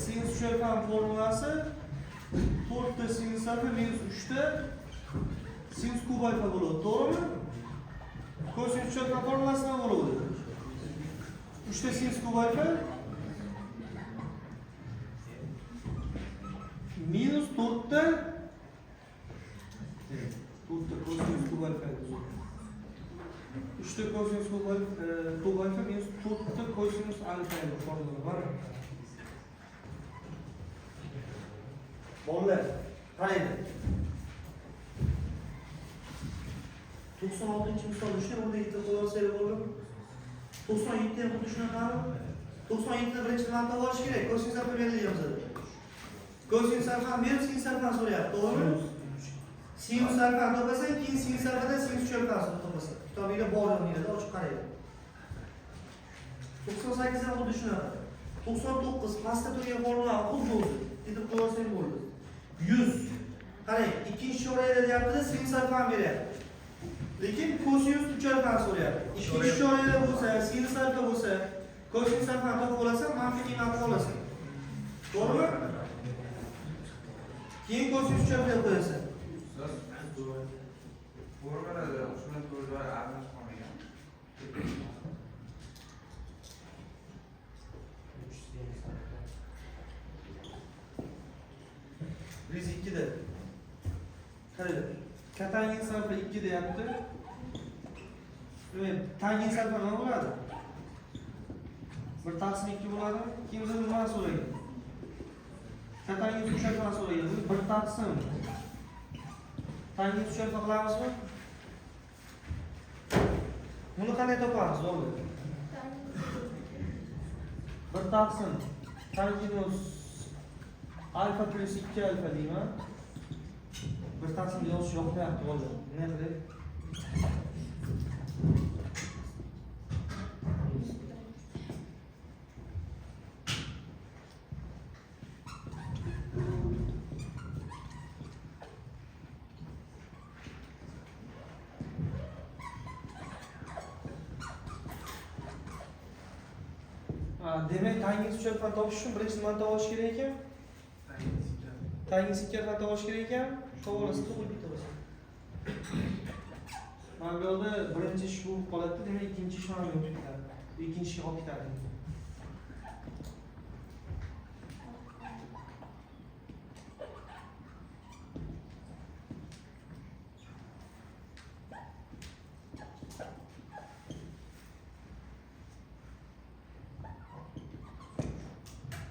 sinus ucharkan formulasi 4 ta sinus alfa minus 3 ta sinus kub alfa bo'ladi, to'g'rimi? Kosinus ucharkan formulasi nima bo'ladi? 3 ta sinus kub alfa minus 4 ta kosinus kub alfa. 3 ta kosinus kub alfa minus 4 ta kosinus alfa formula var. Bolalar, qaraydi. 96-misol shuni o'rniga yetkazib qo'ysak bo'ladi. 97 ham xuddi shunaqami? 97 birinchi marta olish kerak. Kosinus alfa berilgan bizda. Kosinus alfa berib sinus alfa so'rayapti, to'g'rimi? Sinus alfa topasang, keyin sinus alfadan sinus ucharkasini topasan. Kitobingda bor yoningda ochib qaraydi. 98 ham xuddi shunaqa. 99 pastda turgan formula xuddi o'zi. Yetib qo'yasang bo'ldi. 100. Qarang, ikkinchi chorakda deyapti, sinus alfa beryapti. Lekin kosinus ucharkani so'rayapti. Ikkinchi chorakda bo'lsa, sinus alfa bo'lsa, kosinus alfani topib olasan, manfiy qiymatni olasan. To'g'rimi? Keyin kosinus ucharkaga qo'yasan. Formalada shuni ko'rib aralash qolmagan. 102 da. Qaraydi. Katangins alfa 2 deyapti. Tangens alfa nima bo'ladi? 1 taqsim 2 bo'ladi. Keyin bizdan nima so'ragan? Katangins ucharkani so'ragan. 1 taqsim tangens ucharka qilamizmi? Buni qanday topamiz o'g'lim? 1 taqsim tangens alfa plus 2 alfa deyman. 1 taqsim yozish yoqmayapti o'g'lim. Nima qilay? Demek tangens ucharkani topish uchun birinchi nimani topish kerak ekan? Tangens ucharkani topish kerak ekan, to'g'risini qo'yib ketaverasiz. Mana bu yerda birinchi ish bo'lib qoladi, demak ikkinchi ish ham o'tib ketadi. Ikkinchi ishga olib ketadi.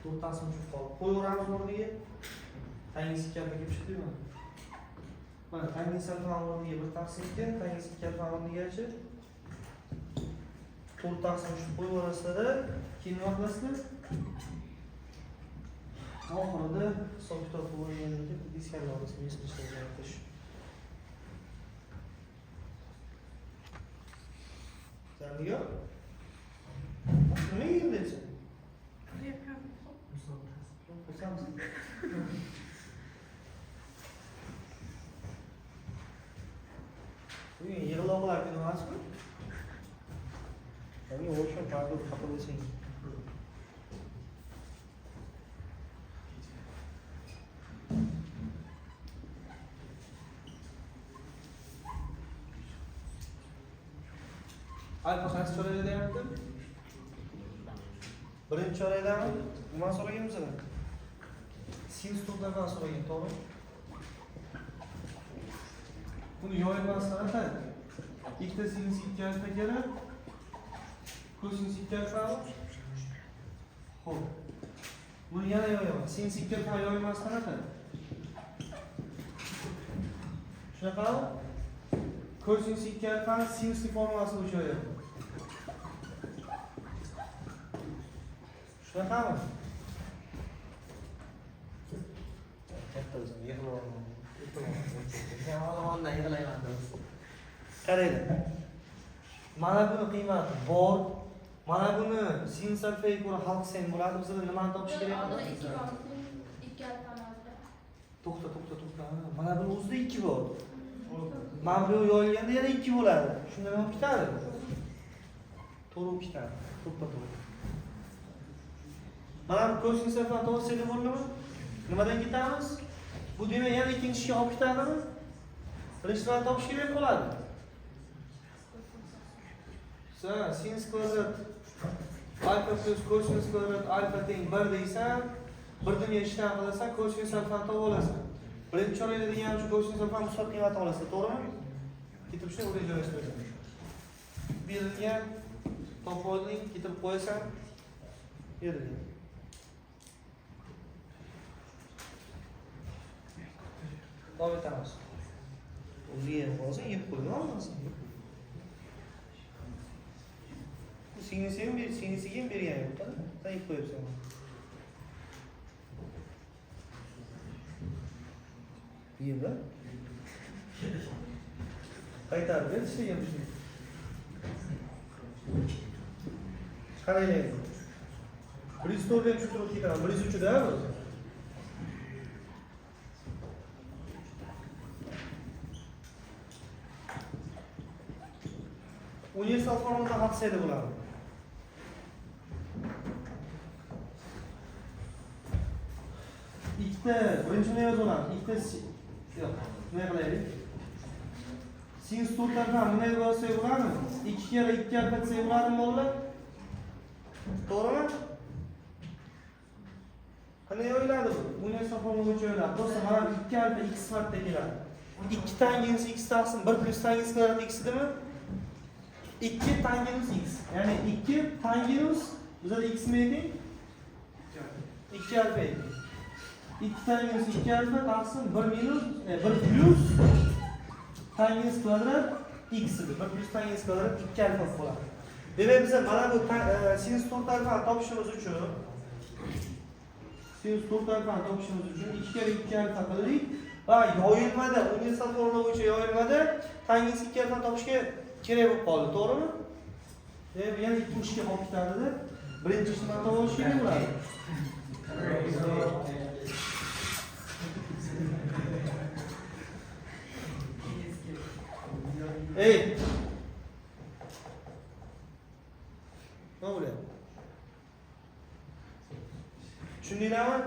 To'rtasini tushib qolib qo'yaveramiz o'rniga. Tangens ikki alfaga chiqdimi? Mana tangens alfani o'rniga 1 taqsim 2, tangens 2 alfani o'rnigachi 4 taqsim 3 qo'yaverasizlar, keyin nima qilasizlar? Oxirida hisob kitob bo'lganligi diskani orasida yechishlarga Zandiga? Nima yeyapsan? Bugün yig'loqlar kuni emasmi? Ya'ni o'shan ta'bir qabul etsang. Alfa qaysi chorakda deyapti? Birinchi chorakdami? Nima so'ragan bizlar? Sinus to'plardan so'ragan, to'g'ri? Buni yoymasdan atadi. Ikkita sinus 2 alfa kelib, kosinus 2 alfa. Xo'p. Buni yana yoyaman. Sinus 2 alfa yoymasdan atadi. Shunaqami? Kosinus 2 alfa sinusning formulasini o'shayoman. Shunaqami? Katta o'zim yig'layman. Yig'layman, yig'layman. Qaraydi. Mana buni qiymati bor. Mana buni sinus alfaga ko'ra hal qilsang bo'ladi. Bizda nimani topish kerak? To'xta. Mana buni o'zida 2 bor. Mana bu yoyilganda yana 2 bo'ladi. Shunda nima bo'lib ketadi? To'g'ri bo'lib ketadi. To'ppa-to'g'ri. Mana bu kosinus alfa to'g'risida bo'ldimi? Nimadan ketamiz? Bu demak yana ikkinchisiga olib ketadimi? Birinchisidan topish kerak bo'ladi. Sin kvadrat alfa plus kosinus kvadrat alfa teng 1 deysan, 1 dan ishdan qilasan, kosinus alfani topib olasan. Birinchi chorakda degan shu kosinus alfani musbat qiymat olasan, to'g'rimi? Ketib shuni o'rtaga joylashtirsan. Berilgan topib olding, ketib qo'yasan. Berilgan. Davom etamiz. O'ziga hozir yeb qo'ygan olmasin. Singlisiga ham bergan yo'q-da. Sen yeb qo'yibsan. Yeymi? Qaytarib ber, ishlayam shuni. Qaraylik. 104 ham shu turib ketaman. 103 da o'zi. Universal formulada qatsaydi bo'ladi. Ikkita birinchini yozaman. Ikkita yo'q. Nima qilaylik? Sin to'rtdan bunday bo'lsa bo'ladimi? 2 kere 2 alfa desa bo'ladimi bolalar? To'g'rimi? Qanday o'yladi bu? Universal formula bo'yicha o'yladi. Do'stlar, mana 2 alfa x sifatida keladi. 2 tangens x taqsim 1 plus tangens kvadrat x edimi? 2 tangens x. Ya'ni 2 tangens bizda x neydi? 2 alfa edi. 2 tangens 2 alfa taqsim 1 minus 1 plus tangens kvadrat x edi. 1 plus tangens kvadrat 2 alfa bo'ladi. Demak biz mana bu sinus 4 alfani topishimiz uchun 2 kere 2 alfa qildik va yoyilmada universal formula bo'yicha yoyilmada tangens 2 alfani topishga kerak bo'lib qoldi, to'g'rimi? Yana ikkinchiga olib ketadi-da. Birinchisini topib olish kerak bo'ladi. Ey. Nima bo'lyapti? Tushundinglarmi?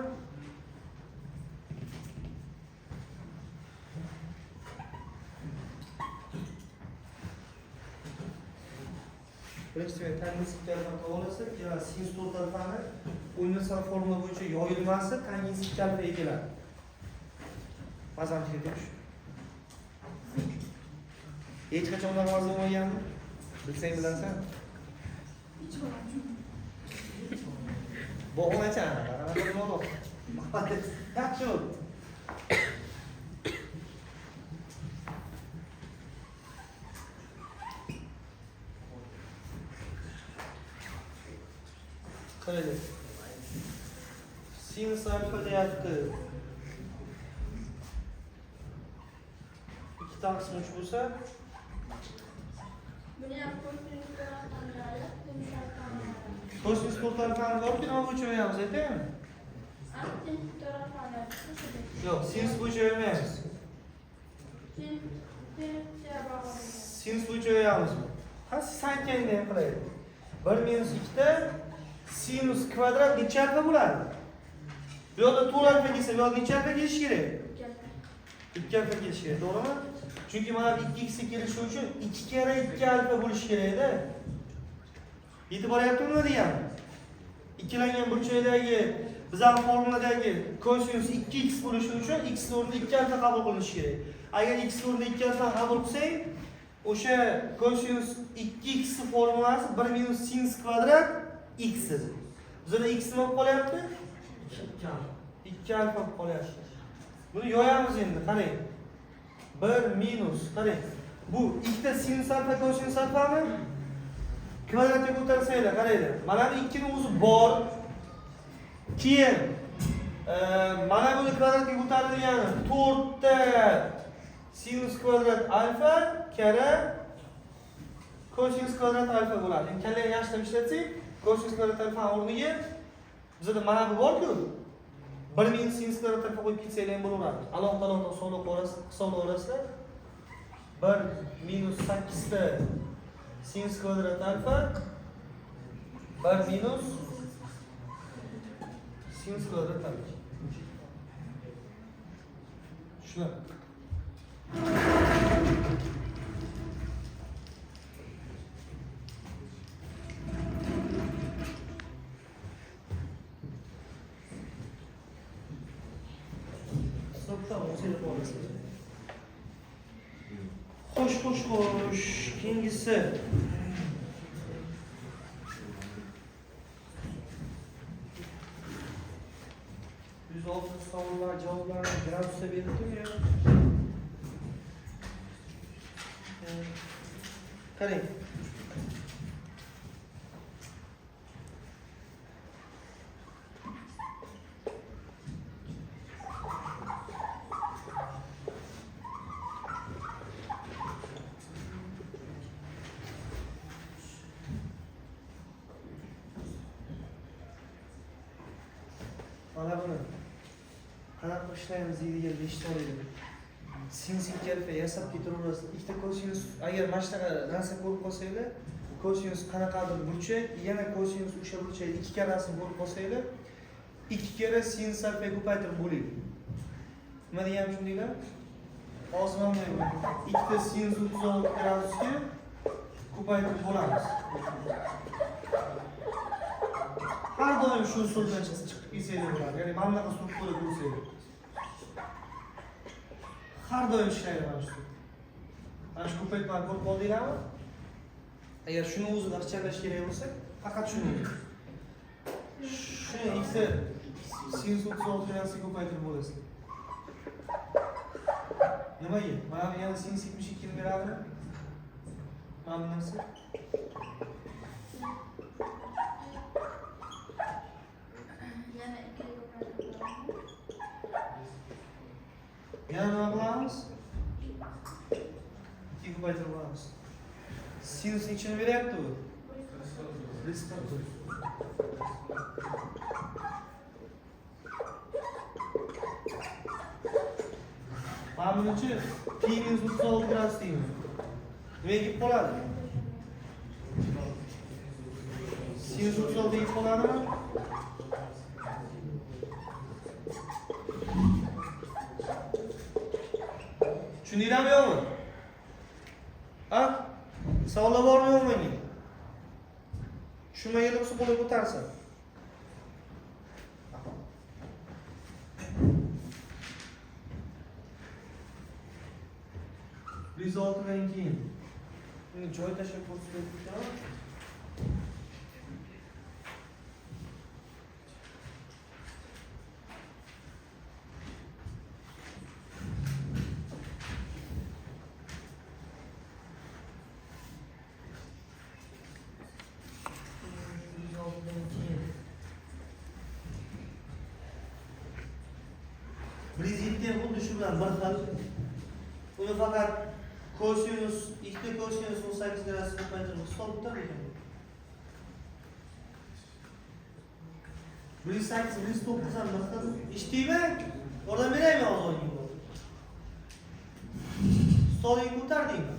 Birinchi tangens 2 alfani topolsa, yana sinus 4 alfani universal formula bo'yicha yoyilmasi tangens 2 alfaga keladi. Mazamga ketish. Hech qachon mazam bo'lmaganmi? Bilsang bilasan. Bu o'ychan, ana bir mo'lo. Yaxshi bo'ldi. Qaraylik. Sinus alfa deyapti. 2 taqsim 3 bo'lsa, buni ham kosinus 4 alfani borki, nima bo'yicha yo'yamiz, aytaymi? Yo'q, sinus bo'yicha yo'ymaymiz. Sinus bo'yicha yo'yamiz. Ha, sankangni ham qilaylik. 1 minus 2 da sinus kvadrat necha alfa bo'ladi? Bu yerda 4 alfa kelsa, bu yerda necha alfa kelishi kerak? 2 alfa kelishi kerak, to'g'rimi? Chunki mana 2x ga kelishi uchun 2 kere 2 alfa bo'lishi kerak-da. Yetib boryaptimi nima degani? Ikkilangan burchakdagi bizning formuladagi kosinus 2x bo'lishi uchun x o'rnida 2 alfa qabul qilinishi kerak. Agar x o'rnida 2 alfa qabul qilsang, o'sha kosinus 2x formulasi 1 minus sinus kvadrat x edi. Bizda x nima bo'lib qolyapti? 2 alfa bo'lib qolyapti. Buni yo'yamiz endi, qarang. 1 minus, qarang. Bu ikkita sinus alfa kosinus alfami? Kvadratga ko'tarsanglar, qaranglar. Mana bu 2 ning o'zi bor. Keyin mana buni kvadratga ko'tarilgani 4 ta sinus kvadrat alfa kare kosinus kvadrat alfa bo'ladi. Endi kallang yaxshilab ishlatsak, kosinus kvadrat alfa o'rniga bizda mana bu bor-ku. 1 minus sinus kvadrat alfa qo'yib ketsanglar ham bo'laveradi. Alohida hisoblar orasida 1 minus 8 ta sinus kvadrat alfa 1 minus sinus kvadrat tabii ki. Şuna. Tamam, o senin olması. Hoş. Keyingisi. %6 savunlar, cevaplar gradus'a belirttim ya. Qarang. Mana buni qanaqa ishlaymiz deydigan eshitolmaydim. Sinus kelib yasab ketaverasiz. Ikkita kosinus agar mana shunaqa narsa ko'rib qolsanglar, kosinus qanaqadir burchak, yana kosinus o'sha burchak ikki karasini ko'rib qolsanglar, ikki kera sinus alfa ko'paytirib bo'ladi. Nima deganim shundaylar? Hozir mana ikkita sinus 36 gradusga ko'paytirib bo'lamiz. Har doim shu usuldan chiqib kelsangiz bo'ladi. Ya'ni mana bunaqa struktura bo'lsangiz. Har doim ishlaydi mana shu. Mana shu ko'paytmani ko'rib qoldinglarmi? Agar shuni o'zida ixchalash kerak bo'lsa, faqat shuni. Shuni ikkita sinus 36 gradusga ko'paytirib bo'lasiz. Nimaga? Mana yana sinus 72 ni beradimi? Mana bu narsa. Yana nima qilamiz? Ikki ko'paytirib olamiz. Sinus nechini beryapti bu? 140. Mana bunchi pi minus 36 gradus deymiz. Nimaga kelib qoladi? Sinus 36 kelib qoladimi? Tushundinglarmi yo'qmi? Ha? Savollar bormi yo'qmi menga? Tushunmagan bo'lsa qo'l ko'tarsin. 106dan keyin buni joy tashlab ko'rsatib Brezilya xuddi shu bilan bir xil. Uni faqat kosinus, ikkita kosinus 18 gradus ko'paytirib hisobda ekan. 108, 109 ham bir xil. Eshitdingmi? O'rdan beraymi og'zingga? Stolingni ko'tardingmi?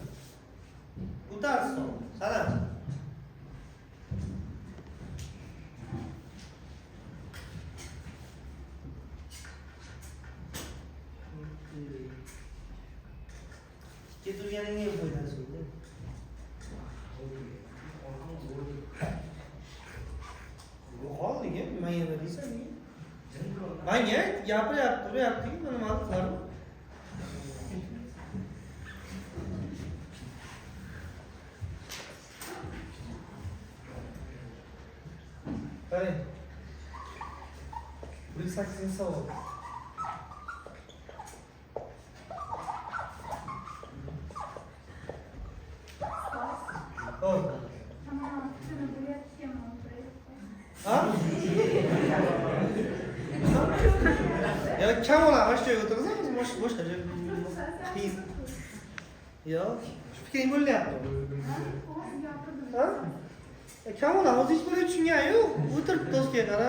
Ko'tar stol. Qarab. Turganingga ham foydasi yo'q. Yo'qoldiga nima yana deysan? Menga gapiryapti, mana nima qilarmi? Qarang. 8 savol. Ya kam ola, boshqa joyga o'tirsangiz, boshqa joyga. Yo'q, shu fikring bo'lyapti. Ha? Kam ola, o'zi hech bir tushungan yo'q. O'tirib do'stga qara.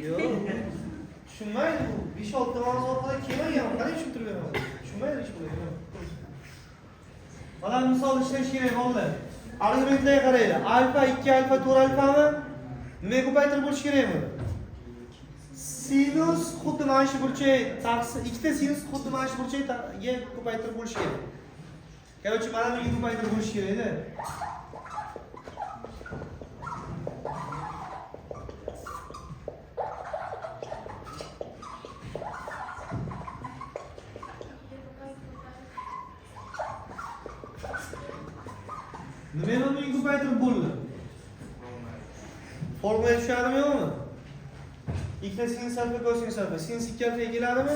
Yo'q. Tushunmaydi bu. 5-6 mavzu orqali kelmagan, qanday tushuntirib beraman? Tushunmaydi hech bo'lmaydi. Mana misol ishlash kerak bo'ldi. Argumentlarga qaranglar. Alfa 2 alfa 4 alfami? Nimaga ko'paytirib bo'lish kerak buni? Sinus xuddi mana shu burchak taqsim ikkita sinus xuddi mana shu burchakga ko'paytirib bo'lish kerak. Короче, mana bunga ko'paytirib bo'lish kerak-da. Nimaga bunga ko'paytirib bo'ldi? Formula tushadimi yo'qmi? Ikkita sinus alfa kosinus alfa. Sinus 2 alfaga keladimi?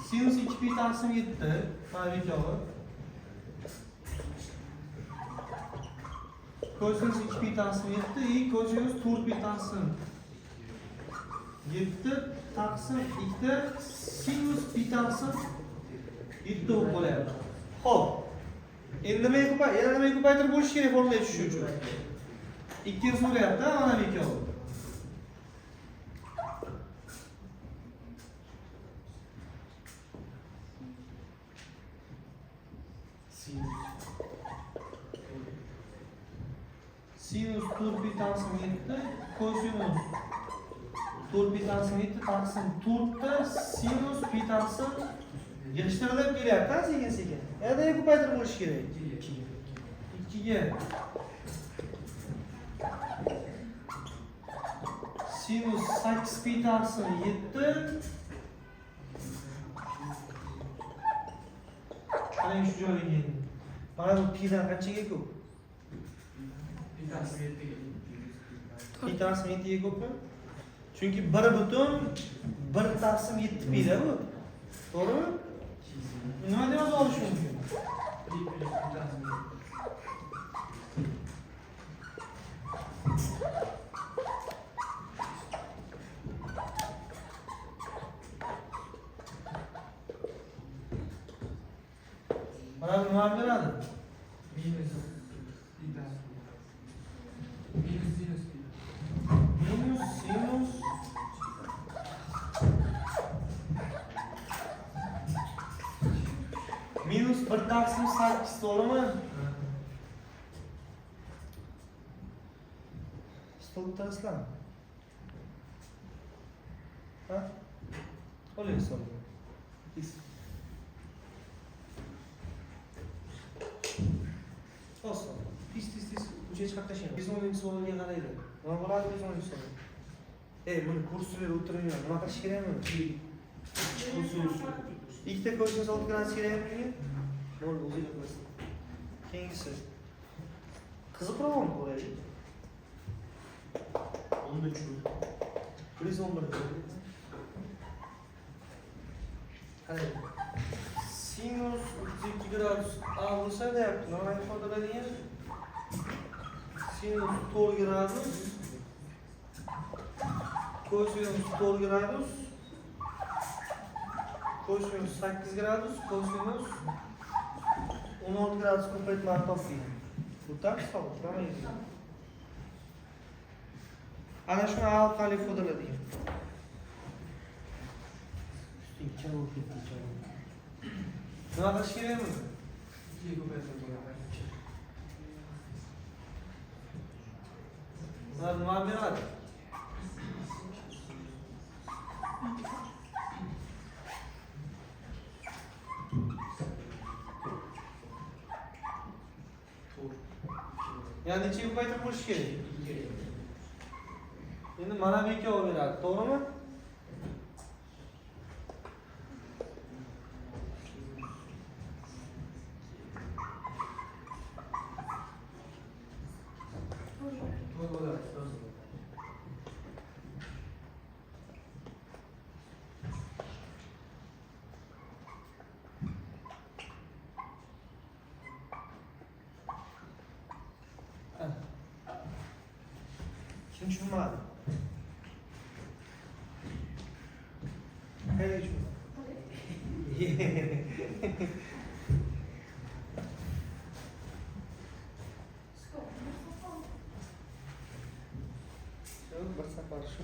Sinus 2pi taqsim 7. Mana bu ikkovi. Kosinus 2pi taqsim 7 и kosinus 4pi taqsim 7 taqsim 2 sinus pi taqsim 7 bo'lib qolyapti. Xo'p. Endi nimaga ko'paytirib bo'lish kerak formulaga tushish uchun? Ikkinchi so'rayapti, mana bu ikkovi. Sinus 4pi taqsim 7 kosinus 4pi taqsim 7 taqsim 4 sinus pi taqsim yig'ishtirilib kelyapti, sekin-sekin. Yana ko'paytirib bo'lish kerak. 2ga sinus 8pi taqsim 7 qarang shu joyga keldi. Mana bu pidan qanchaga ko'p? Pi taqsim 7ga ko'pmi? Chunki 1 taqsim 7 pi da bu. To'g'rimi? Nima deb yoza olish mumkin? Mana nima beradi? Minus sinus minus 1 taqsim 8 to'g'rimi? Stol ko'tarasizlarmi? Ha? Oling stol. Olsun. Pis. Uchiga chiqarib tashlang. 110 so'lga qaraydi. Nima bo'ladi 110 so'l? Buni kursga o'tirmayman. Nima qilish kerakmi? Ikkita kosinus 6 gradus kerakmi? Nol o'zingizga qilasizlar. Keyingisi. Qiziqroqmi ko'raylik? 13 111. Qarang. Sinus 32 gradus A bo'lsa deyapti. Nima ifodaladigan? Sinus 4 gradus kosinus 4 gradus kosinus 8 gradus kosinus 16 gradus ko'paytirib toping. Bu taksov, qaramaydi. Ana shuni orqali ifodaladigan. Ikki bo'lib ketdi. Nima qilish kerakmi? 2 ko'paytirib qo'yaman. Nima beradi? Yani necha ko'paytirib bo'lish kerak? Endi mana bu ikkovi beradi, to'g'rimi? Kim tushunmadi? Qayerga tushunmadi?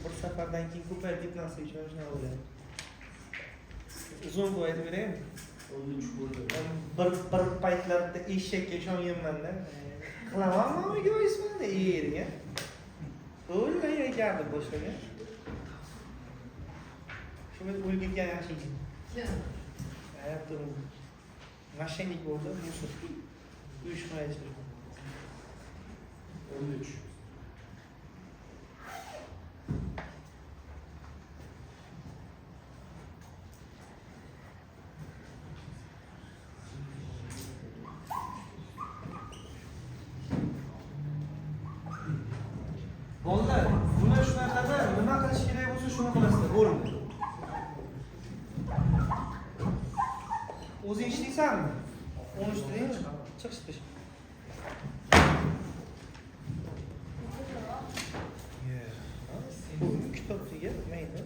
Bir safardan keyin ko'payib ketmaslik uchun shuni o'ylayman. Uzun qo'yib beraymi? Bir paytlarda eshakka ishonganman-da. Qilamanmi uyga ismini yering a? O'ylay ekandi boshlaga. Shuni o'lgitgan yaxshi ekan. Hayotda mashinalik bo'ldi, Yusuf. Uyushmaydi. 13. Bolalar, buni shunaqada nima qilish kerak bo'lsa shuni qilasizlar, bo'ldi. O'zing ishlaysanmi? 13 deng, chiqish pish. Bu kitobga mayda.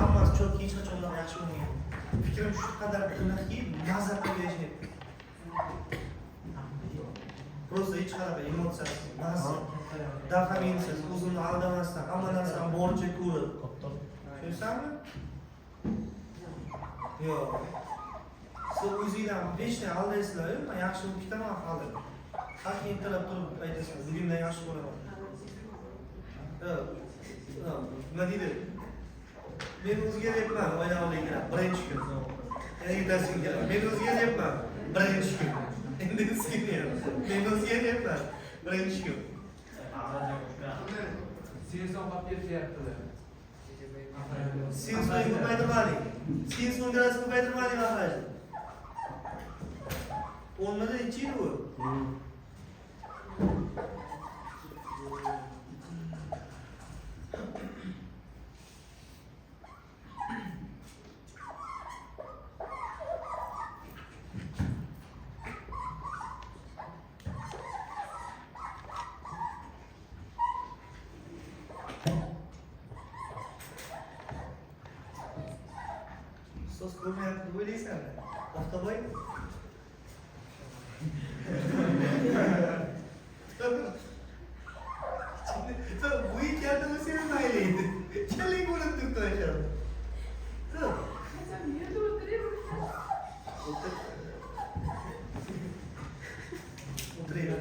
Hammasi çok hech qachon yaxshi bo'lmagan. Fikrim shu qadar qilaqki, mazza qilib yashayapti. Просто hech qanaqa emotsiyasiz, mazza, dopaminsiz, o'zimni aldamasdan, hamma narsani boricha ko'rib. Tushunsanmi? Yo'q. Siz o'zingizdan 5 ta aldaysizlar, men yaxshi bo'lib ketaman hali. Har kim talab turib aytasizlar, bugundan yaxshi bo'laman. Yo'q. Nima deydi? Men o'zgaryapman oyoqligidan birinchi kun. Ertasi kun. Men o'zgaryapman birinchi kun. Endi o'zgaryapman. Men o'zgaryapman birinchi kun. Sen beryaptilar. Sen so'ngni ko'paytirmading. Sen so'ngni ko'paytirmading axir. Olmada nechi yil bu? Sos ko'rmayapti deb o'ylaysanmi? Oqtoboy? Bu hikoyada u seni maylaydi. Challik bo'lib turibdi o'sha. O'tiraylik.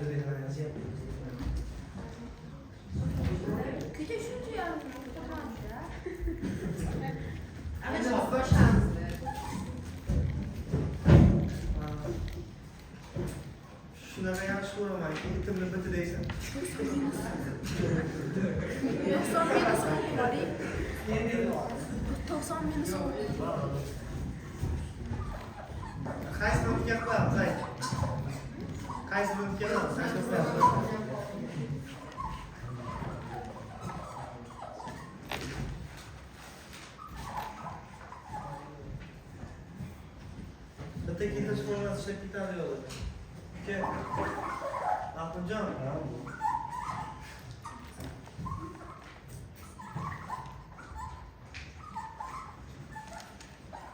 Kuyda shuncha yarim o'tirmadi-da. Shunaqa yaxshi ko'raman, itimni biti deysan. 90 ming so'm boring. 90 ming so'm. Qaysi minutga qilyapmiz? Qaysi minutga qilyapmiz? Bitta ketish formasi ishlab ketadi yo'lda. Ahmadjon.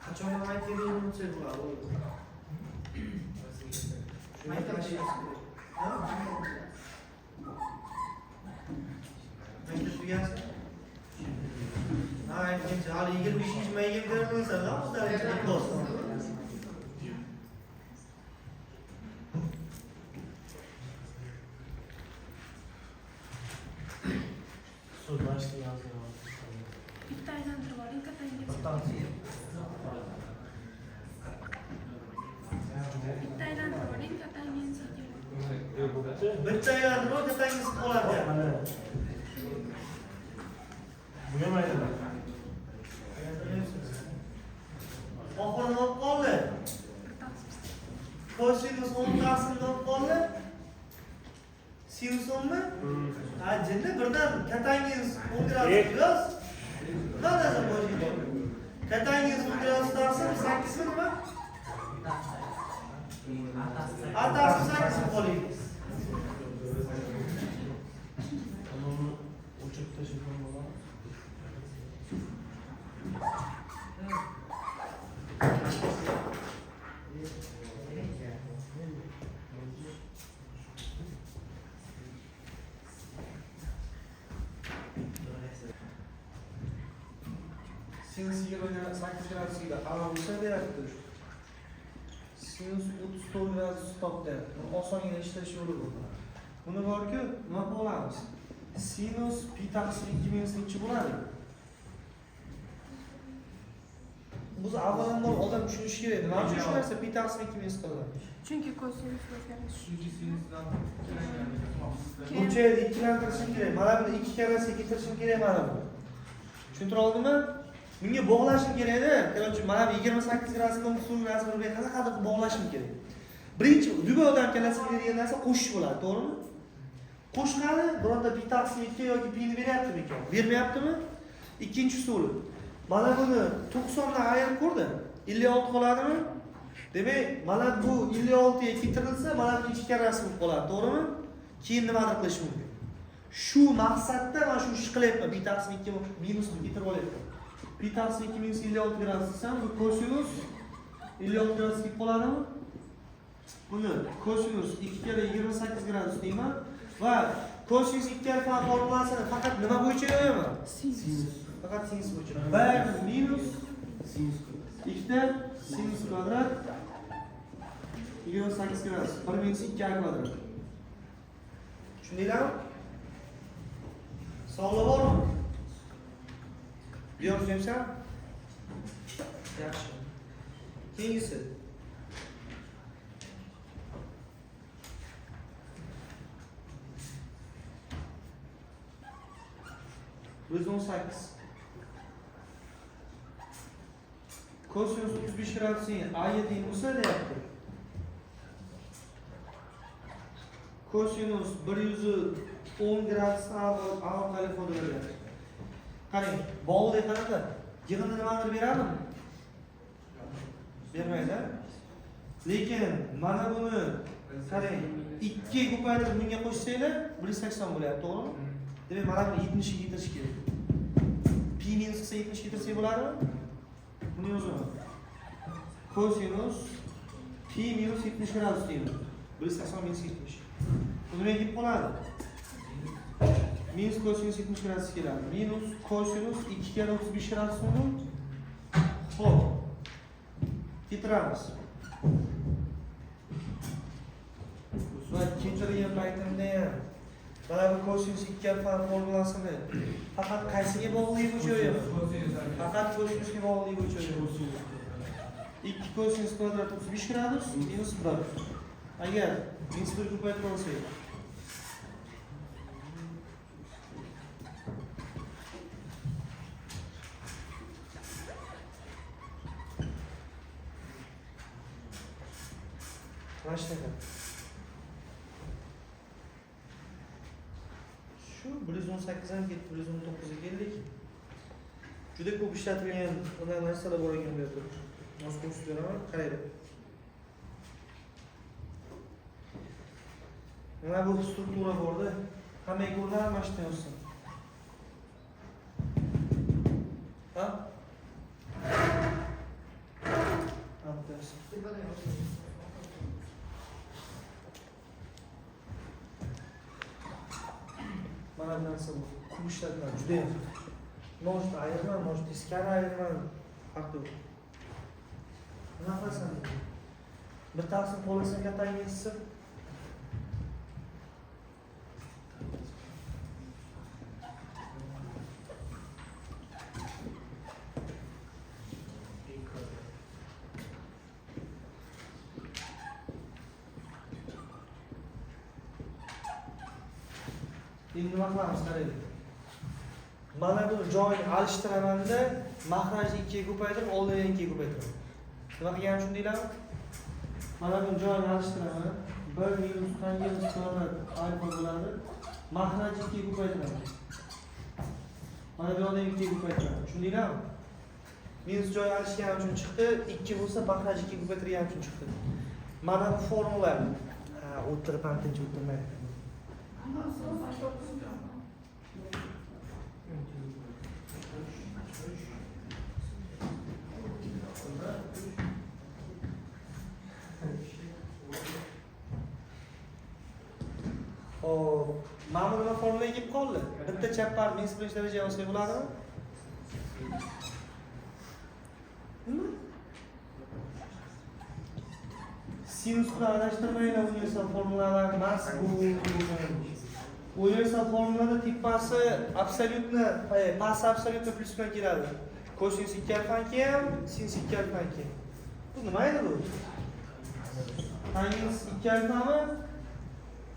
Qachon aytganingni unutsak bo'ladi. Shuni aytmashingiz kerak. Ha? Maktab tugasin. Ha, aytgancha hali 25-mayga bermaysan-da, o'zlaringiz bo'lsin. Sudlaştı yazdı. Bitta aylantirib oling, kattangiz. Bitta aylantirib oling, kattangiz. Bitta aylantirib oling, kattangiz qoladi. Bugün mü aydın? Oxirni olib qoldi. Ko'rsangiz 10 tarsini olib qoldi. Simpsonmi? Ha, jinni birdan katangiz 10 gradus yoz. Nima bo'ladi? Katangiz 10 gradus tarsin 8 mi nima? Atasi 8 mi qo'ying? Onu uçup taşıdım baba. sinus 28 gradusga a'lo bo'lsa deyapti. Sinus 34 gradus top deyapti. Osongina ishlash yo'li bu. Buni borku, nima qilamiz? Sinus pi taqsim 2 minus nechi bo'ladi? Biz avvalambor odam tushunishi kerak. Nima uchun shu narsa pi taqsim 2 minus qilinadi? Chunki kosinus o'zgarish. Shuncha sinusdan Buncha ikkilantirishim kerak. Mana buni 2 karrasiga keltirishim kerak mana bu. Tushuntira oldimmi? Bunga bog'lashim kerak-da. Qarang, mana bu 28 gradusdan 30 gradusga qanaqa qilib bog'lashim kerak. Birinchi любой odam kalasiga keladigan narsa qo'shish bo'ladi, to'g'rimi? Qo'shqani bironta pi taqsim 2 yoki pi ni beryaptimi ekan? Bermayaptimi? Ikkinchi usuli. Mana buni 90 dan ayirib ko'rdi. 56 qoladimi? Demak, mana bu 56 ga keltirilsa, mana bu 2 karrasi bo'lib qoladi, to'g'rimi? Keyin nimadir qilish mumkin. Shu maqsadda mana shu ish qilyapman. Pi taqsim 2 minusni keltirib olyapman. Pi taqsim 2 minus 56 gradus desam, bu kosinus 56 gradus kelib qoladimi? Buni kosinus 2 kere 28 gradus deyman va kosinus 2 alfa formulasini faqat nima bo'yicha yozaman? Sinus. Faqat sinus bo'yicha. 1 minus Sinus. 2 ta sinus kvadrat 28 gradus. 1 minus 2 a kvadrat. Tushundinglarmi? Savollar bormi? Yo'qsa? Yaxshi. Keyingisi. Biz 18. Kosinus 35 gradusning A7 bo'lsa deyapti. Kosinus 110 gradusdan avval ifodalanadi. Qarang, bog'da qanaqa? Yig'inni nimadir beradimi? Bermaydi. Lekin mana buni qarang, 2 ko'paytirib bunga qo'shsanglar 180 bo'lyapti, to'g'rimi? Demak, mana buni 70 ga yetirish kerak. Pi minus qilsa 70 ga yetirsak bo'ladimi? Buni yozaman. Kosinus pi minus 70 gradus deymiz. 180 minus 70. Bu nimaga kelib qoladi? Minus kosinus 70 gradus keladi. Minus kosinus 2 kere 35 gradus bo'ladi. Xo'p. Ketiramiz. Va keltirgan paytimda ham mana bu kosinus 2 alfa formulasini faqat qaysiga bog'liq bo'yicha yo'qmi? Faqat kosinusga bog'liq bo'yicha yo'qmi? 2 kosinus kvadrat 35 gradus minus 1. Agar minus 1 ko'paytirib olsak, mana shunaqa. Shu 118 dan ketib 119 ga keldik. Juda ko'p ishlatilgan bunday narsalar bor ekan bu yerda. Nos ko'rsatib beraman, qaraylik. Mana bu struktura borda. Hamma ko'rlar mana shunday bo'lsin. Ha? Mana bu narsa bu. Ko'p ishlatiladi juda ham. Noshni ayirman, noshni teskari ayirman. Farqi yo'q. Nima qilasan? Bir taqsim qo'lasini kattagini yetsin. Endi nima qilamiz qaraylik. Mana bu joyni alishtiraman-da, mahrajni 2 ga ko'paytirib, oldini 2 ga ko'paytiraman. Nima qilganim shundaylarmi? Mana bu joyni alishtiraman. 1 minus tangens kvadrat alfa bo'ladi. Mahrajni 2 ga ko'paytiraman. Mana bu yoqda 2 ga ko'paytiraman. Shundaylarmi? Minus joy alishganim uchun chiqdi, 2 bo'lsa mahraj 2 ga ko'paytirganim uchun chiqdi. Mana bu formula. Ha, o'tirib ham tinch o'tirmaydi. Hop, mana bu nima formulaga kelib qoldi? Bitta chap par minus 1 daraja olsak bo'ladimi? Nima? Sinus bilan adashtirmanglar universal formulalar emas bu. Universal formulada tippasi absolyutni, pasi absolyutni plus bilan keladi. Kosinus 2 alfaniki ham, sinus 2 alfaniki. Bu nima edi bu? Tangens 2 alfami?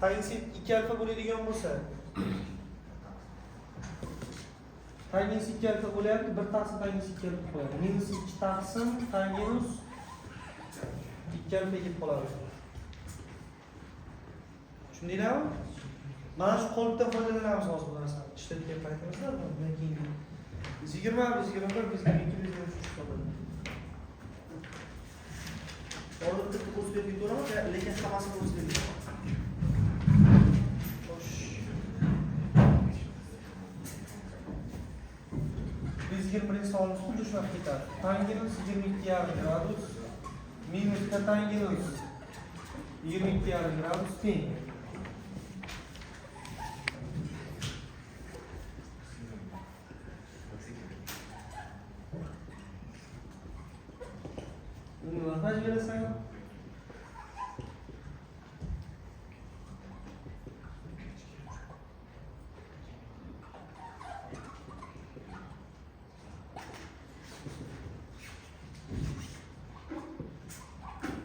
Tangens 2 alfa bo'ladigan bo'lsa, tangens 2 alfa bo'lyapti, bir taqsim tangens 2 alfa qo'yadi. Minus 2 taqsim tangens 2 alfa kelib qoladi. Tushundinglarmi? Mana shu qolipdan foydalanamiz hozir bu narsani. Ishlatgan paytimizda bundan keyin 20, 21, 22, 23 qoladi. Orada bitta kurs berib ketaveramiz, lekin hammasini kurs berib xo'sh. 120 savolimiz xuddi shunaqa ketadi. Tangens 22,5 gradus minus kotangens 22,5 gradus teng. Kaç verirsen?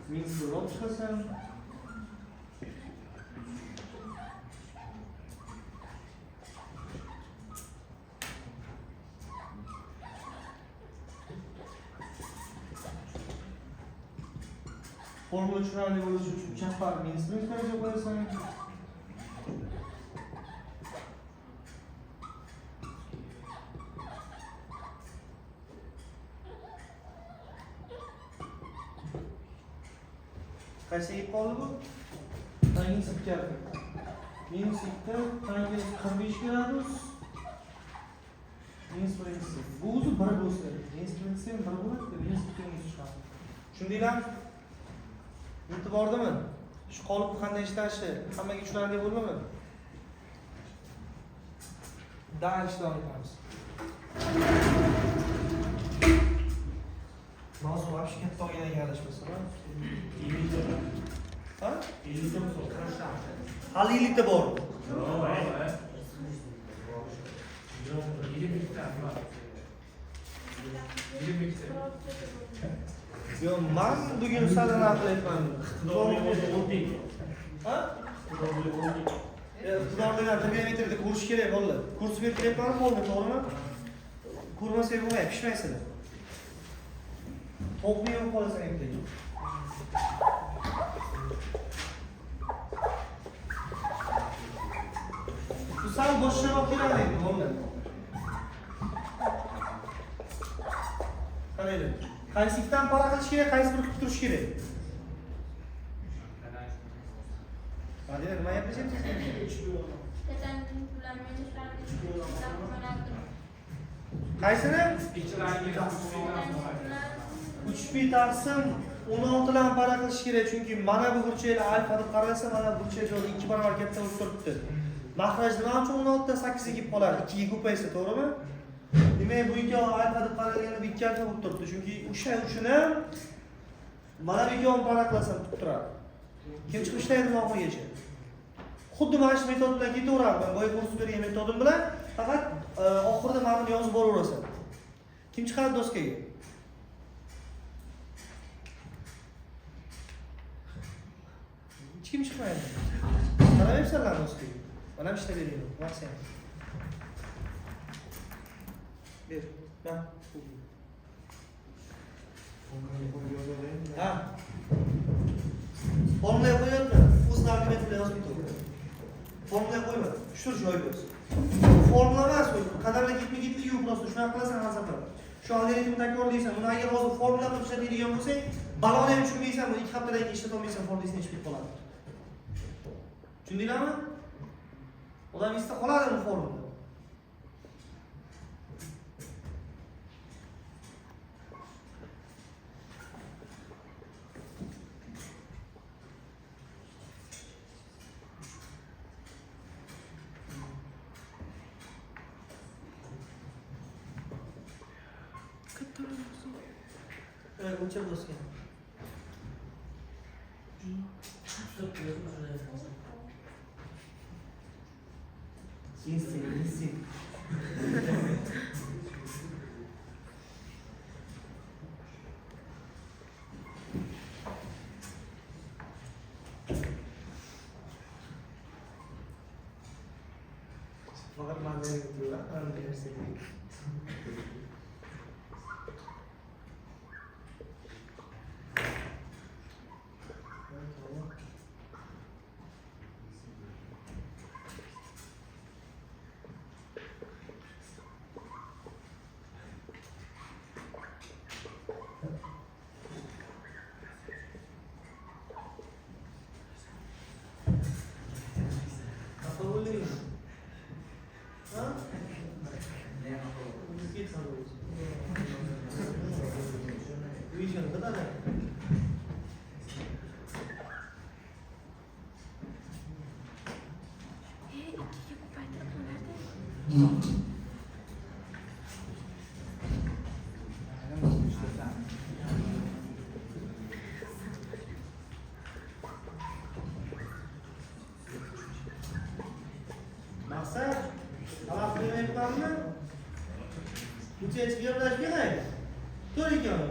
Minus drop çıkarsan. Formula tushunarli bo'lishi uchun chapar minus daraja qo'yasan. Qaysiga qoldi bu? Tangens 2 alfa. Minus 2 tangens 45 gradus. Minus 1. Bu o'zi 1 bo'lsa, minus 1 ham 1 bo'ladi, minus 2 minus chiqadi. Tushundinglarmi? E'tibordami? Shu qolipni qanday ishlashi hammaga tushunarli bo'ldimi? Dal davom etamiz. Mavzu вообще katta olganiga adashmasam, ha? 50 hali 50 ta bor. Yo, men bugun sadana qilyapman. Ha? Xudoordan trigonometriyada ko'rish kerak bo'ldi. Kurs berib ketyapman, bo'ldi, to'g'rimi? Ko'rmasak bo'lmaydi, pishmaysizlar. To'pni yo'q qolasan ertaga. Bu sal boshqaroq keladi, bo'ldi. Qaraylar. Qaysidan para qilish kerak, qaysi bir qilib turish kerak? Hadi nima yapacağız? Qaysini? 3 taqsim 16 dan para qilish kerak, chunki mana bu burchaklar alfa deb qaralsa, mana bu burchak joyi 2 barobar katta bo'lib turibdi. Mahraj nima uchun 16 dan 8 ga kelib qoladi? 2 ga ko'paysa, to'g'rimi? Demak, bu ikki alfa deb qaralganda bu 2 alfa bo'lib turibdi, chunki o'sha uchun ham mana bu ikkovini para qilasam turib turadi. Kim chiqib ishlaydi oxirigacha? Xuddi mana shu metod bilan ketaveradi. Men boya kurs bergan metodim bilan faqat oxirida mana buni yozib boraverasan. Kim chiqadi doskaga? Hech kim chiqmaydi. Qaraversanlar doskaga. Mana bu ishlar beraman. Maksimum. Bir. Ben. Ha. Formulaya koyuyorlar. Uzun argument bile yazmıyor. Formulaya koyma. Şu joyboz. Formula emas bu. Qadarla gitmi yu просто shuna qilasan hazırlar. Şu an denetim takrorlaysan, buni agar hozir formula qilib ishlatadigan bo'lsang, baloni ham tushunmaysan, bu 2 haftadan keyin ishlatolmaysan, formulasini ichib ketib qoladi. Tushundinglarmi? Odam esda qoladi bu formula. Evet, uçak dostum. İnsin. Fakat malzeme getiriyorlar, paranı verirse değil. Apa boleh? Ha? Mungkin harus. Vision betul tak? İkiye kopartırıp nerede? Maksud, kalau punya ekor mana? Ujian 13 kali. Tulis kau.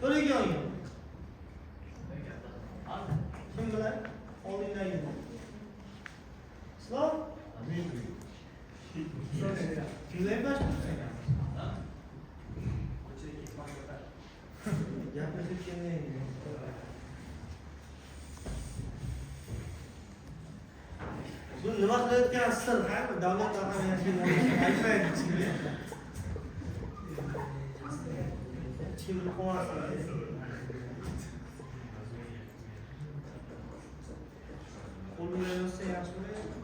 Tulis kau. Simple. All in line. Slow. Lepas. Jangan fikir ni. Bu nima qilayotgan sir, ha? Davlat taqamiyatiga aytmaydi ichimga. Ichimni quvonsin. Qo'l bilan yozsa yaxshi bo'ladimi?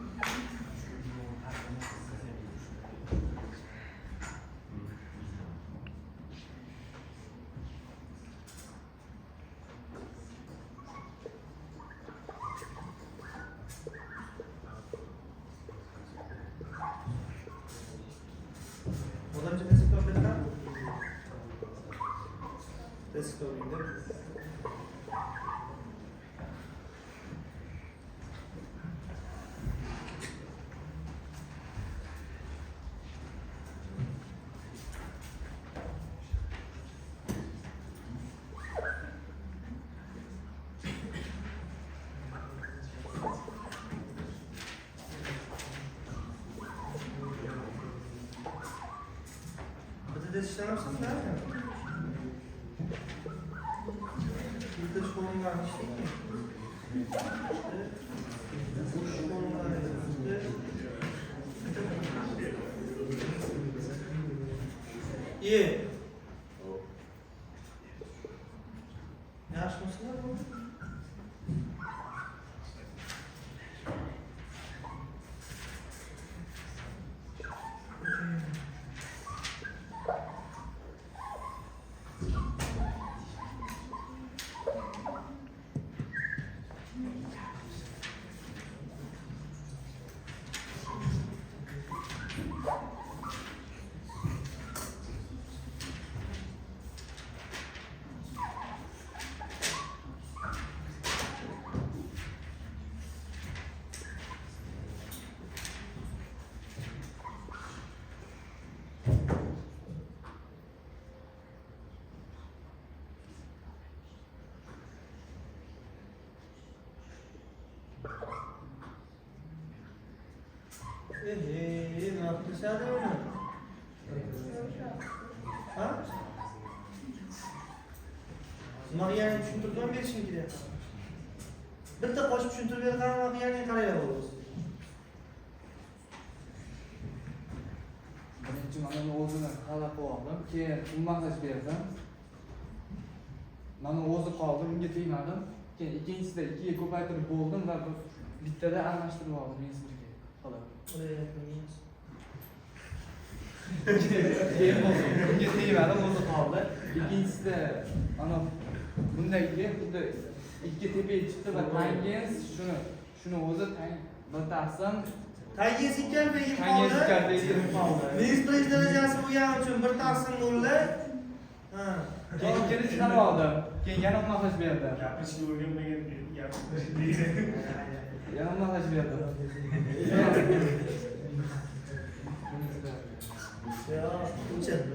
Odamcha desktop bilan desktop indir. Patates işlemezsin de nerede? Bir de şunun varmış. Şunun varmış. İyi. Yaşmasınlar mı? Ne yaptın sen de onu? Ha? Maria'nın tushuntirib berishim kerak. Bitta qo'shib tushuntirib bergan Maria'ning qaraylar bo'lamiz. Birinchi mana o'zini qalab oldim, keyin ummaklash berdim. Mana o'zi qoldi, unga tegmadim. Keyin ikkinchisida 2 ga ko'paytirib bo'ldim va bittada almashtirib oldim messengerga. Qalab. Keyin unga tegmadim, o'zi qoldi. Ikkinchisida mana bunday xuddi ikki tepaga chiqdi va tangens shuni o'zi bir taqsim Tangens ikkalta tangens yigib qoldi. Next birinchi darajasi bo'lgani uchun bir taqsim bo'ldi. Ha. Keyin chiqarib oldim. Keyin yana massaj berdi. Gapirishga o'rganmagan gapirish Yana massaj berdi. Ya, o'chadi.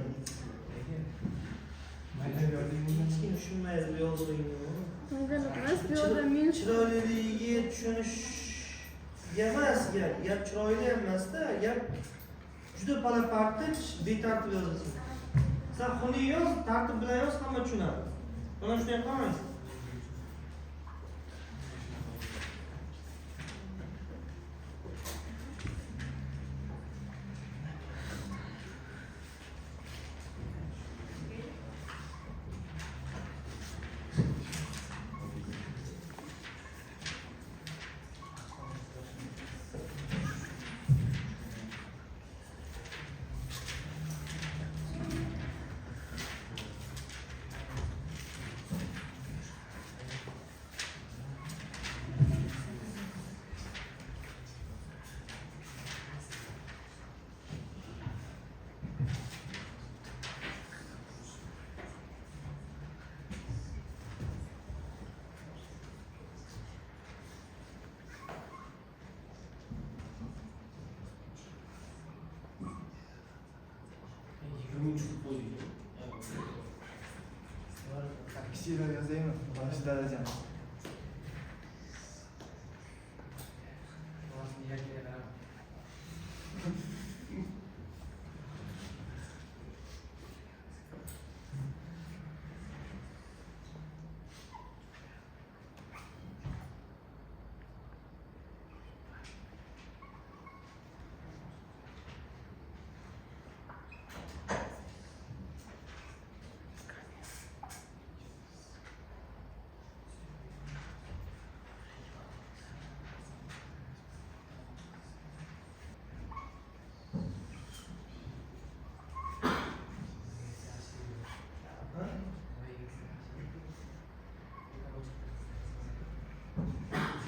Hech kim tushunmaydi bu yozuvingni. Emas, bu yo'lda men Chiroyliligiga tushunish emas gap. Gap chiroyli emasda, gap juda palapartib, betartib yozasan. Sen xunuk yoz, tartib bilan yoz, hamma tushunadi. Mana shunday qilmaysiz. Kichikroq yozaymi? Birinchi darajani.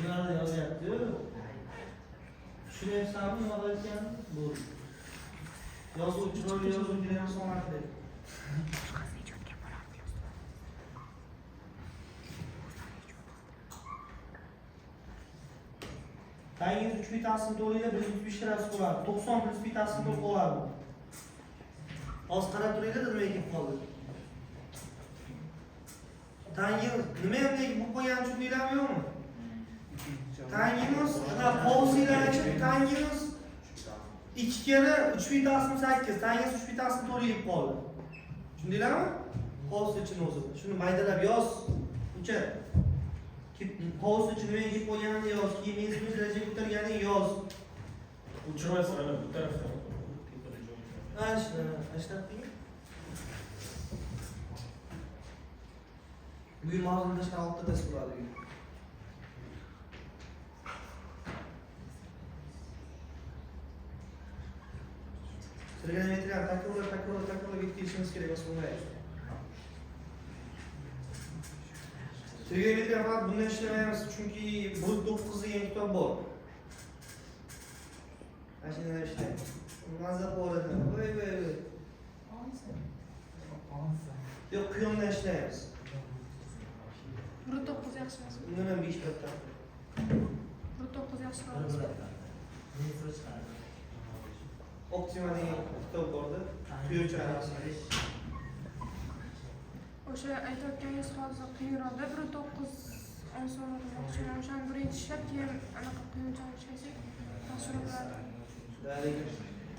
Yine yozyapti. Tushunyapsanmi nima qilayotganini? Bu. Yozuv chiroyli yozuv juda ham so'narli. Tangiz 3 bitasini to'layda 135 lirasi bo'ladi. 90 plus bitasini to'lib bo'ladi. Hozir qarab turinglar, nima ekan qoldi. Tangiz nima ham deb bu qo'ygan tushundinglarmi yo'qmi? Tangimiz, qovsilar ichib tangimiz 2 kere 3 bitasini 8, tangiz 3 bitasini to'layib qoldi. Tushundinglarmi? Qovsi uchun o'zi. Shuni maydalab yoz. Ucha. Qovsi uchun nima yeb qo'yganini yoz, kiyimingizni darajaga ko'targanini yoz. Uçurmaysa ana bu taraftan. Ashtabding. Bu mavzuni tashqari olib tasib bo'ladi. Trigonometriya takror yetkazishimiz kerak bo'lsa bo'lmaydi. Trigonometriya faqat bundan ishlamaymiz, chunki brut 9 degan kitob bor. Mashinada ishlaydi. Mazza bo'ladi. Voy. Yo'q, quyondan ishlaymiz. Brut 9 yaxshi emas. Undan ham 5 katta. Brut 9 yaxshi emas. Optima degan kitob bordi. Quyoncha arasida. O'sha aytayotganingiz hozir qiyinroqda brut 9 osonroq o'xshaydi. O'shani birinchi ishlab, keyin anaqa quyonchani ishlasak, yaxshiroq bo'ladi. Lekin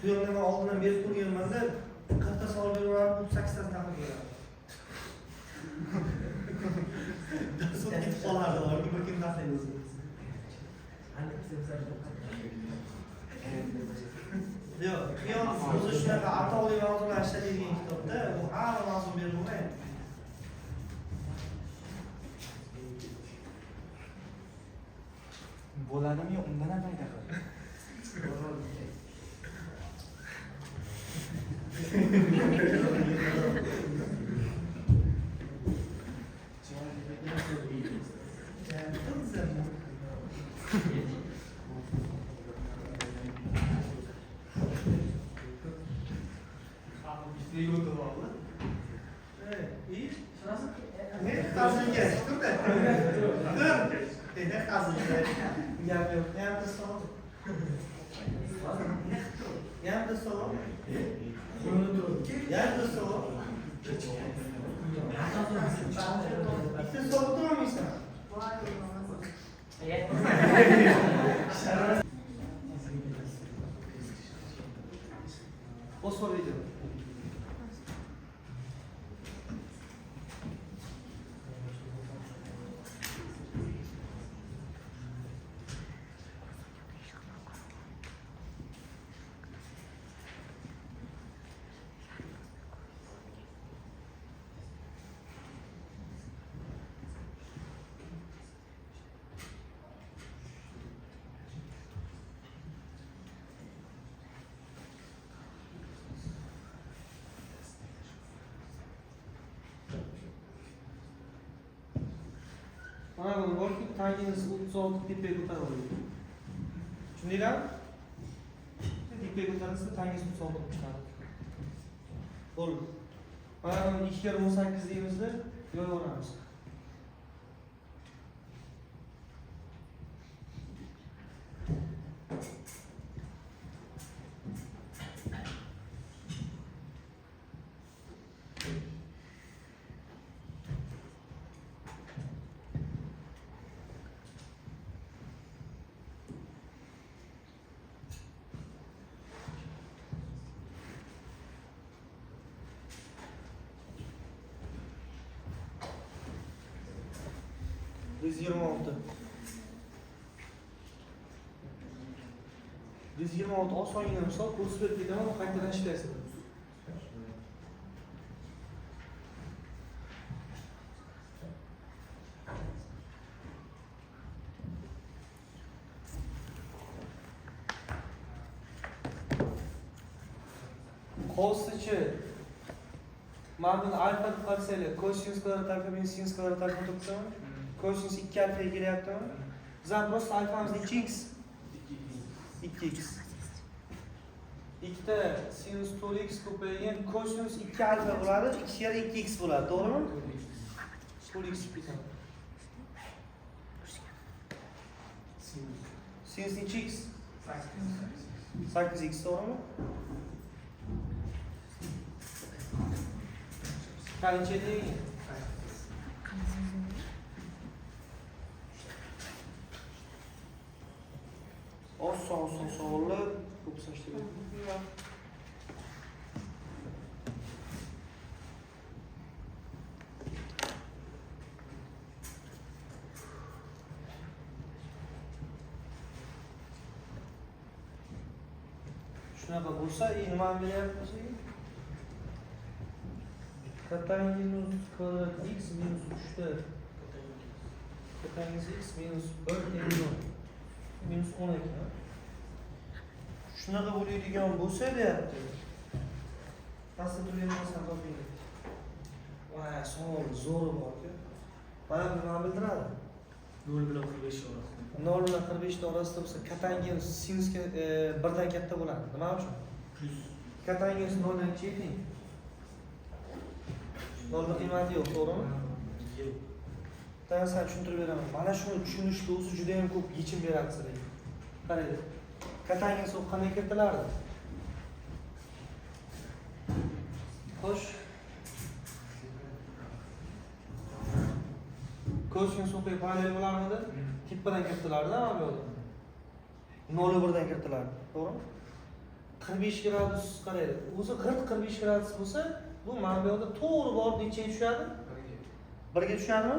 quyondan men oldindan berib turganman-da, qirqta savol beraverib, 8 tasini taqib beradi. Dars o'tib qolardi, bir kun taqlaymiz. Yo'q, qiyon o'zi shunaqa atoqli mavzular ishlatadigan kitobda, bu har mavzu berilmaydi. Bo'ladimi yo'q, undan ham paydo qil. Yani nasıl o? İşte sokturamıyorsun. O soruydu. Mana buni borki, tangimiz 36 dipga ko'tariladi. Tushundinglar? Dipga ko'tarilsa tangiz 36 chiqadi. Bo'ldi. Mana buni 2,18 deymizda yo'yaveramiz. Biz 26. Biz 26 osongina misol kurs berdidan qaytadan ishlaysiz. Qo'lsichi ma'lum alfa qarsayli kosinus kvadrat alfa minus sinus kvadrat alfa to'qson kosinus 2 alfa kelyaptimi? Bizlar просто alfamiz 2x 2x. Ikkita sinus 4x ko'paygan kosinus 2 alfa bo'ladi, 2 kere 2x bo'ladi, to'g'rimi? 4x bitadi. Sinus nechi x? 8x, to'g'rimi? Qancha deydi? Oson savollar ko'p so'rashtiradi. Shunaqa bo'lsa, nimani beryapmiz? Katangiz kvadrat x minus 3'te katangiz x minus 1 minus 12. Shunaqa bo'ladigan bo'lsa deyapti. Pastda turgan narsani toping. Voy, savol zo'r bor-ku. Mana bu nima bildiradi? 0 bilan 45 orasida. 0 bilan 45 orasida bo'lsa katangiz sinusga 1 dan katta bo'ladi. Nima uchun? Plus Katangiz 0 dan kichik. 0 qiymati yo'q, to'g'rimi? yo'q. Ben sana tushuntirib beraman. Mana shuni tushunishga o'zi juda ham ko'p yechim beradi sizlarga. Qaraydi. Katangiz qanday kiritilardi? Xo'sh. Kosinus o'qiy parallel bo'larmidi? Tippadan kiritilardi, mana bu yerda. 0 dan kiritilardi, to'g'rimi? 45 gradus qaraydi. O'zi 40-45 gradus bo'lsa, bu mana bu yerda to'g'ri borib nechaga tushadi? 1 ga tushadimi?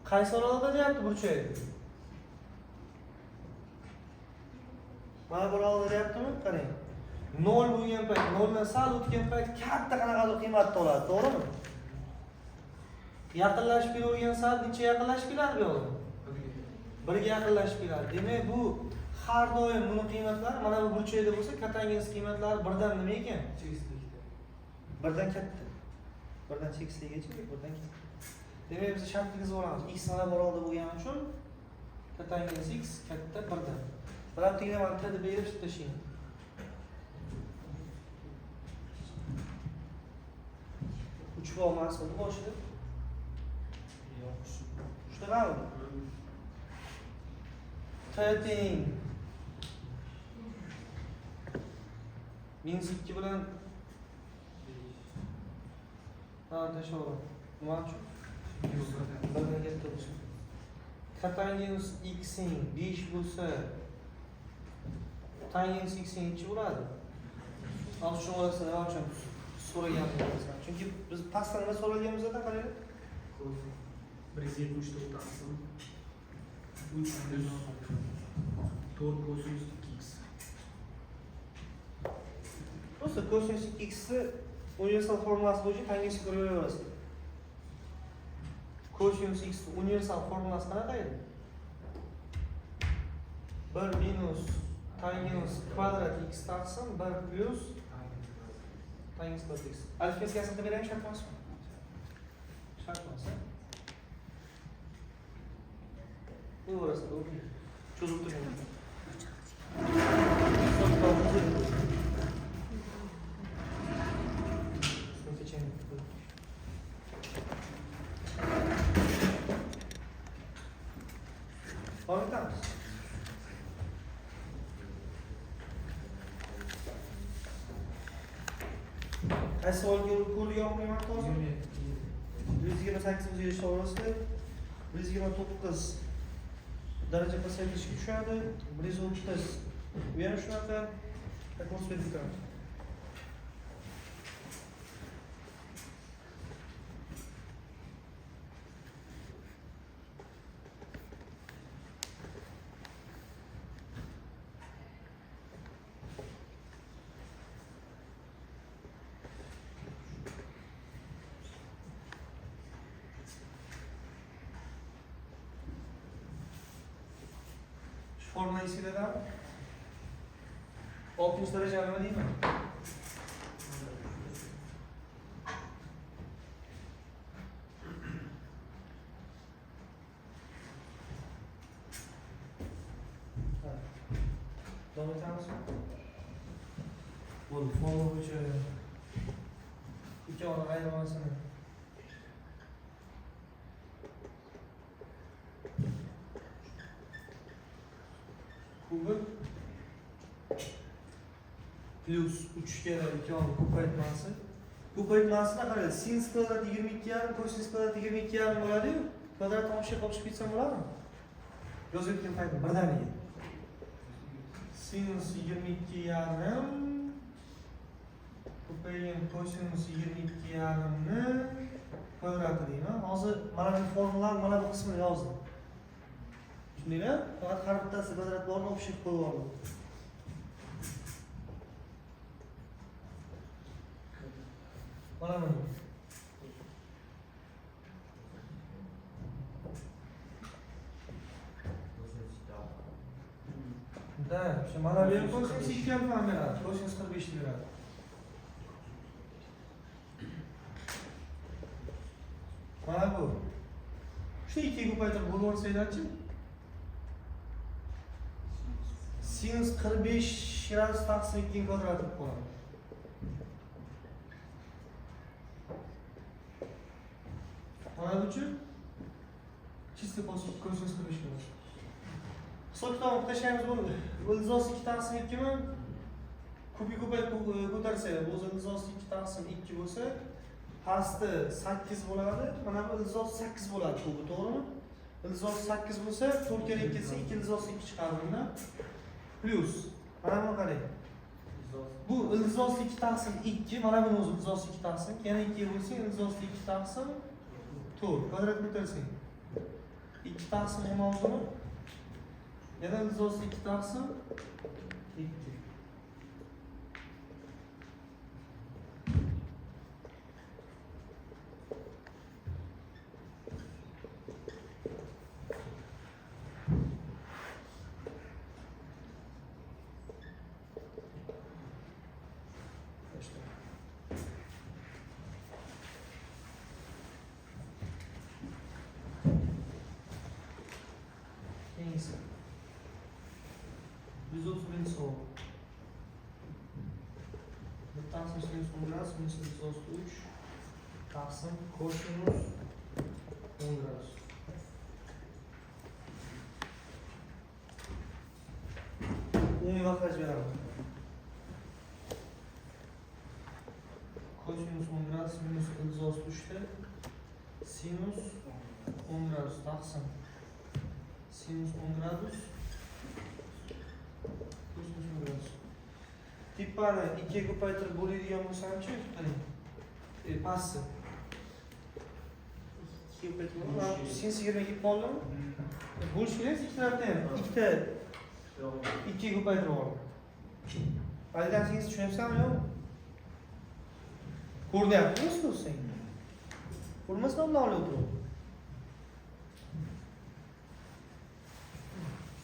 Qaysi oralida deyapti burchak? Mana bu oralida deyaptimi? Qarang. 0 bo'lgan payt, 0 dan sal o'tgan payt katta qanaqadir qiymatda oladi, to'g'rimi? Yaqinlashib kelavergan sal necha yaqinlashib keladi bu yoqda? 1 ga yaqinlashib keladi. Demak, bu har doim buni qiymatlari mana bu burchakda bo'lsa, katangiz qiymatlari 1 dan nima ekan? 1 dan katta. 1 dan 8gacha, 1 dan katta. Demak, biz shartimiz olamiz. X mana boroldi bo'lgani uchun katangiz x katta 1 dan. Bilatligini mana t deb berib tashlang. Uch bo'lmasdi boshida. Yo'q. Shunaqami? T teng minus 2 bilan Ha, teşekkür. Nima uchun? Birdan katta bo'lsa. Kotangens x'ing 5 bo'lsa, tangens x'ing nechi bo'ladi? Hozir shu orasida nima uchun so'raganmiz? Chunki biz pastda nima so'raganimizda qaraylik. 174 taqsim 300 4 kosinus 2x. Просто kosinus 2x'ni universal formulasi bo'yicha tangensiga ko'raverasiz. Kosinus x universal formulasi qanaqa edi? 1 minus tangens kvadrat x taqsim 1 plus tangens kvadrat x. Alifbetga aslida beraymi, shart emasmi? Shart emas. Bu orasida o'qing. Cho'zib turing. Anlatamiz. Qaysi savolga ko'rib yoqmayman hozir? 128 o'zgarish orasida 129 daraja pasaytirishga tushadi. 130 bu ham shunaqa. Kurs berib formula isigada 60 derece nima deymi? Davom etamizmi? Bu formula bo'yicha ikkovini ayirmasini kubi plus 3 kere 2 ko'paytmasi. Ko'paytmasida qarang, sin kvadrat 22,5 kosinus kvadrat 22,5 bo'ladi-yu. Kvadrat olishga qo'shib ketsam bo'ladimi? Yozib ketgan paytim birdaniga. Sinus 22,5 ko'paygan kosinus 22,5 ni kvadrati deyman. Hozir mana bu formulaning mana bu qismini yozdim. Tushundinglar? Faqat har bittasi kvadrat borni o'xshab qo'yib oldim. Mana bu. Da, işte mana bu kosinus 2 ham beradi. Kosinus 45 beradi. Mana bu. Shu 2 ko'paytirib bo'lsa-chi? Sinus 45 gradus taqsim 2 kvadrat deb qo'yamiz. Mana bu uchun чисто kosinus 45 bo'ladi. Hisob kitobni tashlaymiz bo'ldi. Ildizosi 2 taqsim 2 mi? Kubga ko'tarsa, o'zi ildizosi 2 taqsim 2 bo'lsa, pasti 8 bo'ladi. Mana bu ildizosi 8 bo'ladi kubi, to'g'rimi? Ildizosi 8 bo'lsa, 4 kere 2 esa 2 ildizosi 2 chiqadi bundan. Plus mana buni qarang. Bu ildizosi 2 taqsim 2, mana buni o'zi ildizosi 2 taqsim, yana 2 bo'lsa, ildizosi 2 taqsim 4 kvadrat ko'tarsang. 2 taqsim ham o'zini. Yana ildizosi 2 taqsim 2. Neyse. 130 soğuk. Bir taqsim sinus 10 gradus, sinus 3 taqsim kosinus 10 gradus. Umumiy vaqtlash beramiz. kosinus 10 gradus minus ildiz 3'te sinus 10 gradus taqsim sinus 10 gradus kosinus 10 gradus. Tippani 2 ga ko'paytirib bo'ladigan bo'lsam-chi, qani pastni 2 ga ko'paytirib sinus 20 ga qoldimi? Bo'lish kerak ikki tarafdan ham. Ikkita 2 ga ko'paytirib oldim. Validasiyangizni tushunyapsanmi yo'q? Ko'ryapmisiz sen? Ko'rmasdan ularni o'tirib.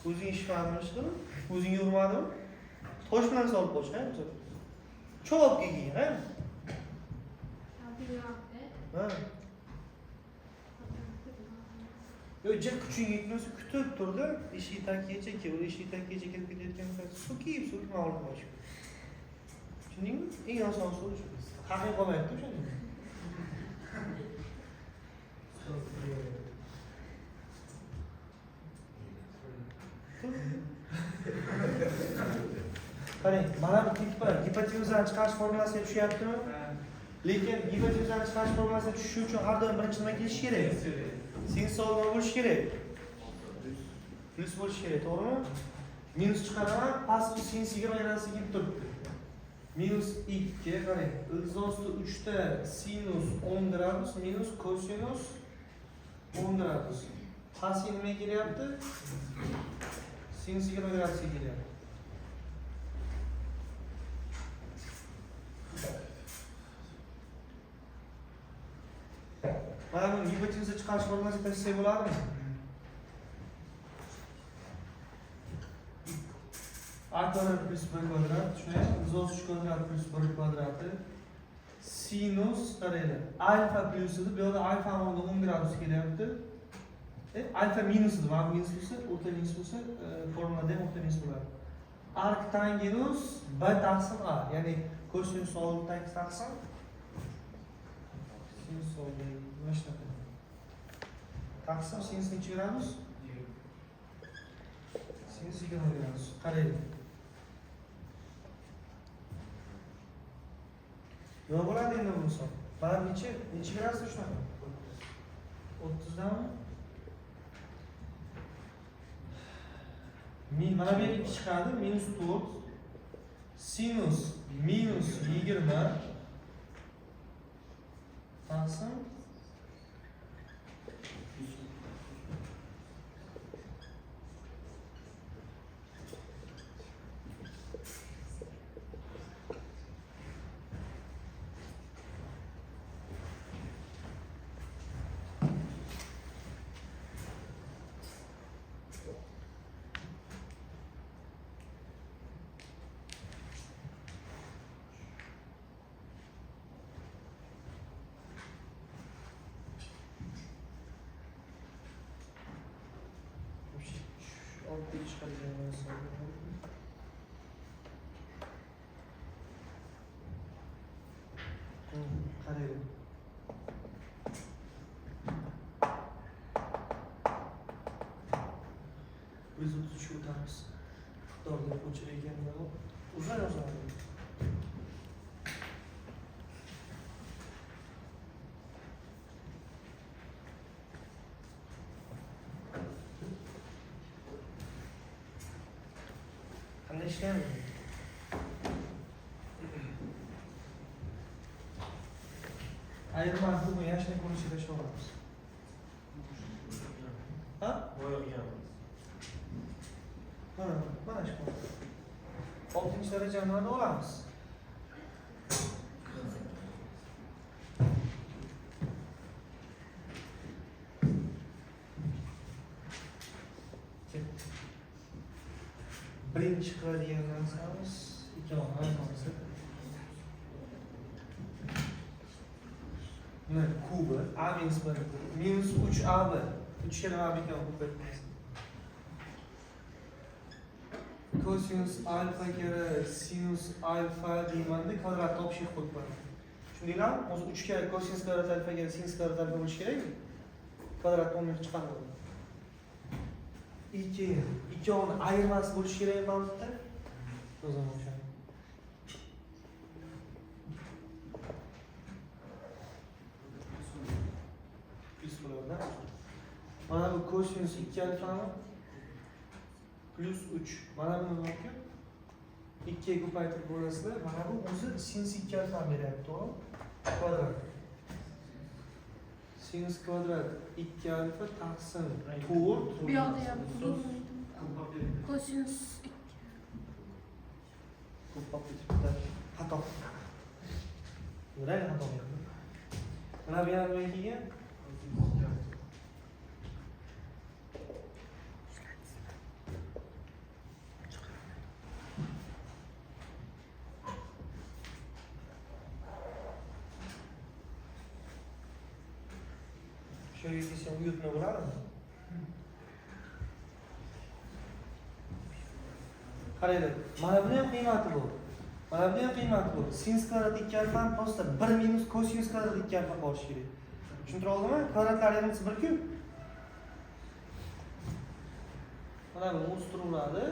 O'zing ishladimi ishqilib? O'zing urmadimi? Tosh bilan solib qo'yish, ha? Cho'p kelgan, ha? Ha. Yo, jir kuching yetmasa kutib turdi. Eshik tagigacha kelib, eshik tagigacha kirib ketayotgan so'kib olib qo'yish. Tushundingmi? Eng oson usul shu. Haqiqiy qolmayapti o'shanda. Qarang, mana bu tippa gipotenuzani chiqarish formulasini tushunyaptimi? Lekin gipotenuzani chiqarish formulasini tushish uchun har doim birinchi nima kelishi kerak? Sinus oldin bo'lishi kerak. Plus bo'lishi kerak, to'g'rimi? Minus chiqaraman, pastki sinus 20 gradusga kelib turibdi. Minus 2, qarang, ildiz 3 ta sinus 10 gradus minus kosinus 10 gradus. Pastki nima kelyapti? Sinus 20 gradusga kelyapti. Mana bu gipotenuza chiqarish formulasini tashlasak bo'ladimi? A kvadrat plus b kvadrat, tushunayapsizmi? 3 kvadrat plus 1 kvadrati sinus qaranglar. Alfa plus edi, bu yerda alfa o'rniga 10 gradus kelyapti. Alfa minus edi, mana minus bo'lsa, o'rta minus bo'lsa, formulada ham o'rta minus bo'ladi. Arc tangenus b taqsim a, ya'ni kosinus oldin taqsim sinus oldin mana shunaqa. Taqsim sinus necha gradus? Sinus 20 gradus. Qarang. Nima bo'ladi endi bu hisob? Mana necha gradus shunaqa? 30 dami? Mana bu yerga chiqadi minus 4 sinus minus 20 taqsim olib chiqargan narsa. Qarang. Biz o'tib shu o'tamiz. Xudoga o'chirganda uzun yozadi. Qanday ishlayapti? Ayirma bu yashni ko'rishida ishlayapmiz. Ha? Bo'yalganmiz. Ha, mana shu. 6-darajani olamiz. Birinchi qiladigan narsamiz ikkovini olsak. Mana kubi a minus 1 minus 3ab 3 kere a ekan ko'paytamiz. Kosinus alfa kere sinus alfa deymanda kvadrat topishib qo'yibman. Tushundinglarmi? O'zi 3 kere kosinus kvadrat alfa kere sinus kvadrat alfa bo'lishi kerakmi? Kvadrat 10 chiqadi. Ikkovini ayirmasi bo'lishi kerak mavjudda. O zaman o'sha. kosinus 2 alfani plus 3. Mana buni nima yo'q? 2 ga ko'paytirib bo'lasizlar. Mana bu o'zi sinus 2 alfani beryapti, to'g'rimi? Kvadrat. Sinus kvadrat 2 alfa taqsim 4. Bu yoqda ham kosinus 2. Ko'p ketibdi. Xato. Nima xato bo'ldi? Mana bu yerga kelgan. Şöyle desem uyutma bular mı? Qaraylar, mana buni ham qiymati bu. Mana buni ham qiymati bu. Sinus kvadrat 2 alfa prosta 1 minus kosinus kvadrat 2 alfa bo'lishi kerak. Tushuntira oldimmi? Kvadratlar yig'indisi 1 ku. Mana buni o'stiriladi.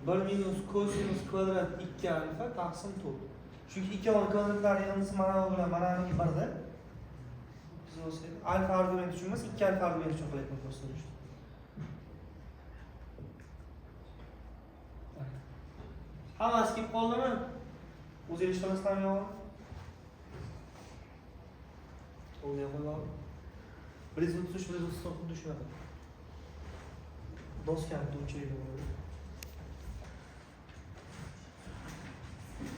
1 minus kosinus kvadrat 2 alfa taqsim 4. Chunki ikkovi kvadratlar yig'indisi mana bu bilan mana buniki 1 da. Biz o'sha alfa argument uchun emas, 2 alfa argument uchun qilyapmiz do'stlar. Hammasi kelib qoldimi? O'zingiz ishlamasdan yo'q. O'ynay qo'ying. 133, 139 xuddi shunaqa. Doskani to'chaydi bo'ldi.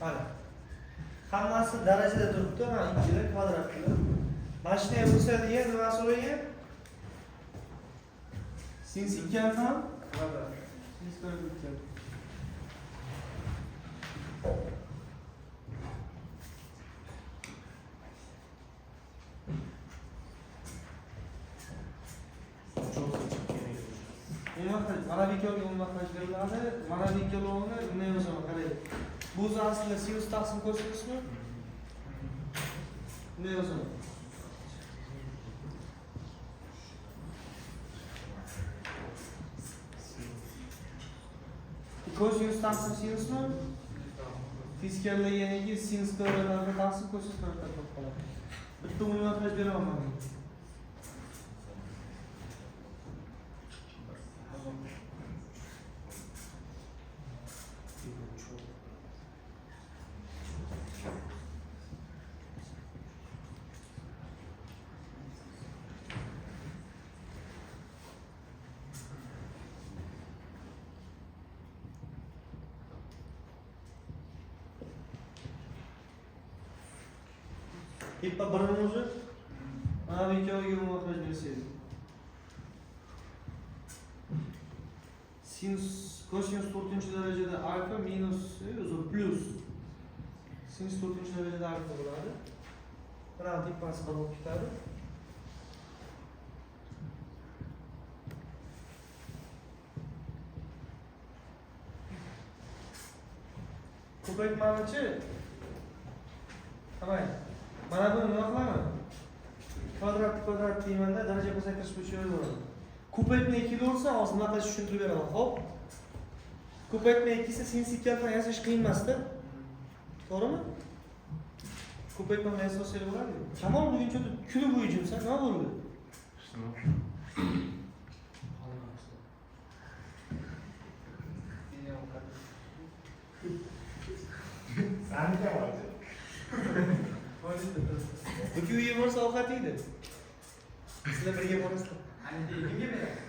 Mana. Hammasi darajada turibdi, mana 2 da kvadrat bilan. Mashina bo'lsa-degan nima so'raygan? Sinus 2 alfa kvadrat. Sinus kvadrat 2 alfa. Mana bu ikkoviga umuman beriladi. Mana bu ikkolovini bunday yozaman, qarang. Bu aslida sinus taqsim kosinusmi? Bunday yozaman. Kosinus taqsim sinusmi? Fizikallayganiki sinus kvadratlarga taqsim kosinus kvadratlar bo'lib qoladi. Bitta umuman bera olmadim. Heppa birini o'zi mana bu ikkoviga umuman bersaydi. Sinus kosinus 4-darajada alfa minus uzr plus sinus 4-darajada alfa bo'ladi. Mana teppasi bir bo'lib ketadi. Ko'paytmanichi qarang. Mana buni nima qilaman? Kvadrat deymanda daraja ko'rsatkichi bo'yicha yo'llaman. Ko'paytmay kelaversa, hozir nima qilish tushuntirib beraman. Xo'p. Ko'paytmay kelsa sinus 2 alfa yasash qiyin emas-da. To'g'rimi? Ko'paytmay yasash bo'ladi. Kamol buguncha kuni bo'yi jimsa, nima bo'ldi? Sanki bo'ldi. Buku uyga borsa ovqat yeydi. Sizlar birga borasizlar. Hani kimga beradi?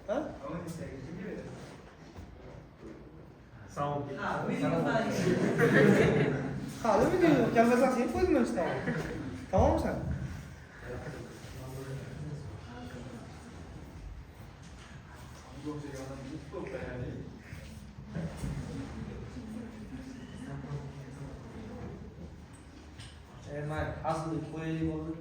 Ha? Avval istagan kimga beradi? Sağ ol. Ha, uyingizdan. Hali video kalbasan sen qo'ydingmi işte. Tamammı sen? Mayli, aslida qo'yaylik bo'ldi.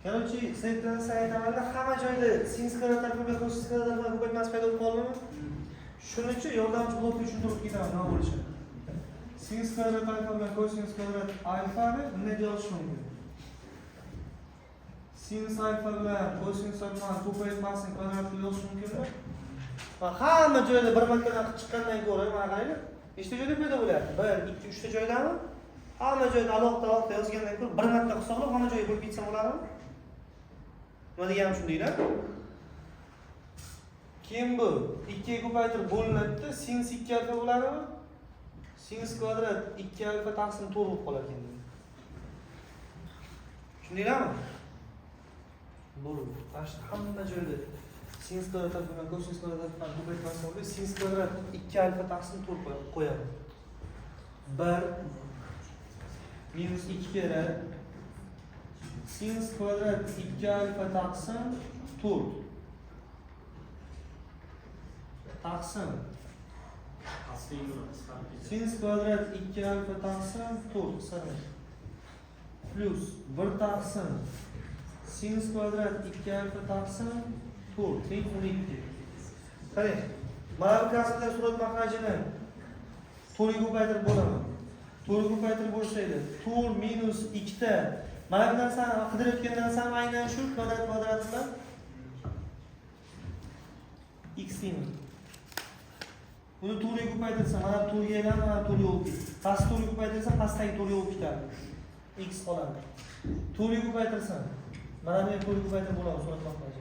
Короче, saytdan saytamanda hamma joyda sinus kvadratlar ko'payib kosinus kvadratlar ko'paytmasi paydo bo'lib qoldimi? Shuning uchun yordamchi blokni tushuntirib ketaman nima bo'lishini. Sinus kvadrat alfa bilan kosinus kvadrat alfani bunday yozish mumkin. Sinus alfa bilan kosinus alfani ko'paytmasini kvadratga yozish mumkinmi? Hamma joyda bir martadan qilib chiqqandan ko'ra mana qaranglar. Nechta joyda paydo bo'lyapti? 1, 2, 3 ta joydami? Hamma joyda alohida yozgandan ko'ra bir marta qilsa hamma joyga bo'lib ketsa bo'ladimi? Nima deganim shundaylar? Keyin bu 2 ga ko'paytirib bo'linadi-da, sinus 2 alfa bo'ladimi? Sinus kvadrat 2 alfa taqsim 4 bo'lib qolar ekan. Tushundinglarmi? Bo'ldi. Mana hamma joyda sinus kvadrat bilan kosinus kvadrat bilan ko'paytirmasdan oldin sinus kvadrat 2 alfa taqsim 4 qo'yamiz. 1 minus 2 kere sinus kvadrat 2 alfa taqsim 4 taqsim sinus kvadrat 2 alfa taqsim 4 sana plus 1 taqsim sinus kvadrat 2 alfa taqsim 4 teng 12. Qarang, mana bu kasblar surat mahrajini 4 ga ko'paytirib bo'laman. 4 ga ko'paytirib bo'lsaydi 4 minus 2 ta mana bu narsani qidirayotgan narsam aynan shu kvadrat bilan x deyman. Buni 4 ga ko'paytirsam mana 4 ga aylanib, mana 4 ga olib ketadi. Past 4 ga ko'paytirsam pastdagi 4 ga olib ketadi. X qoladi. 4 ga ko'paytirsam mana buni 4 ga ko'paytirib bo'ladi surat mahrajini.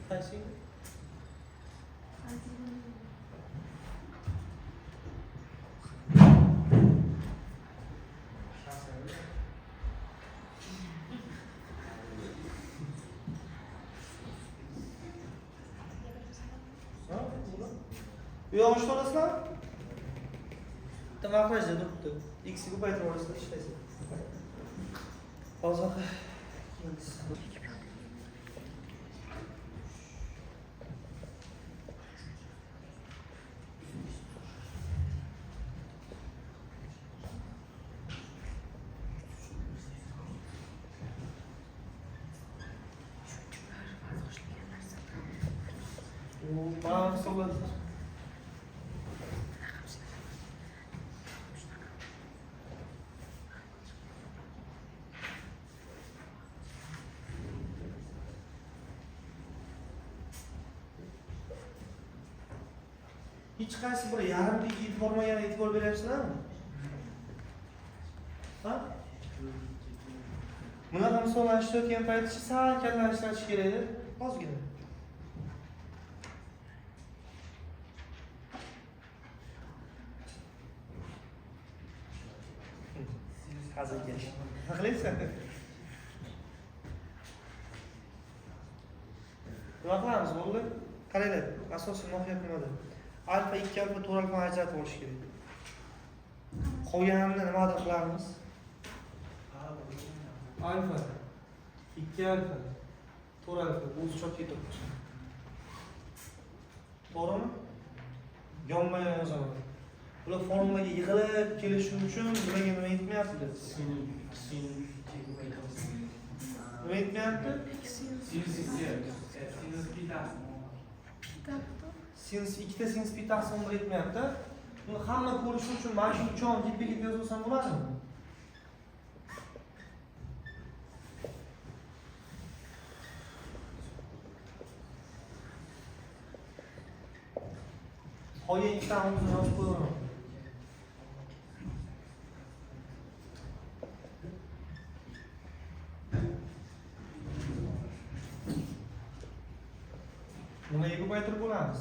Qaysi? Bu yo'q ishlasizlar? Bitta mahrajda turibdi. X ga ko'paytirib olasizlar, ishlaysiz. Hozir Bana solladı. Hiç qaysi bir yarim dik e'tibor beryapsizlarmi? Ha? Bunaqa misollar ishlayotgan paytda sal kallar ishlatish kerak edi. Ozgina. Hazırlaş. Haklısın. Baklarımız oldu. Qaranglar, asosiy mohiyat nimada? Alfa 2 alfa 4 alfa ajratib olish kerak. Qolganini nimadir qilamiz? Alfa 2 alfa 4 alfa o'zi chop ketib. To'g'rimi? Yonma-yon yozaman. Bular formulaga yig'ilib kelishi uchun bularga nima yetmayapti? Nima yetmayapti? Sinus 2 ta sinus pi taqsim 1 yetmayapti. Buni hamma ko'rishi uchun mana shu uchon ketma-ket yozib olsam bo'ladimi? Qolgan ikkitani o'zini yozib qo'yaman. Nimaga ko'paytirib bo'lamiz?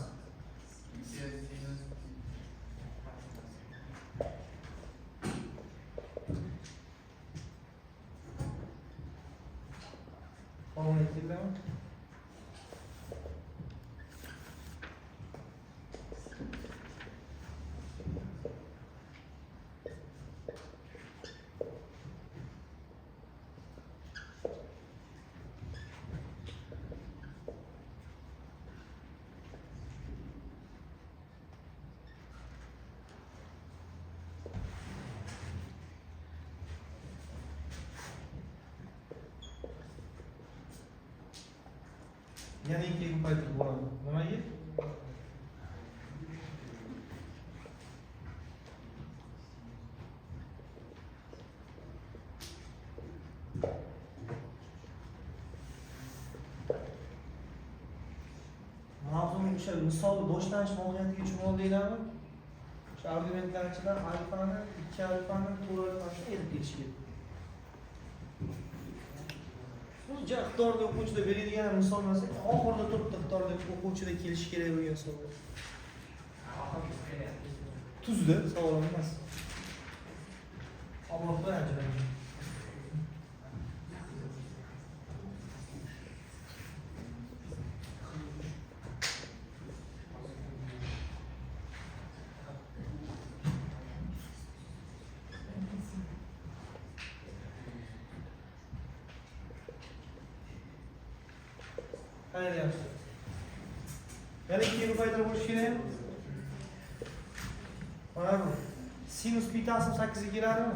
Qolgan ikkitami? Yana ikkiga ko'paytirib bo'ladi. Nimaga? o'sha misolni boshlanish mohiyatiga tushunib oldinglarmi? O'sha argumentlar ichidan alfani, 2 alfani, 4 alfani elib ketish kerak. O'sha iqtidorli o'quvchida beradigan misol bo'lsa, oxirida turibdi iqtidorli o'quvchida kelish kerak bo'lgan savol. Tuzda savol emas. Allohga ajraydi. Hayır yapsın. Yani ikiye ko'paytirib bo'lish kerak. Mana bu. Sinus bitasini 8 ga keladimi?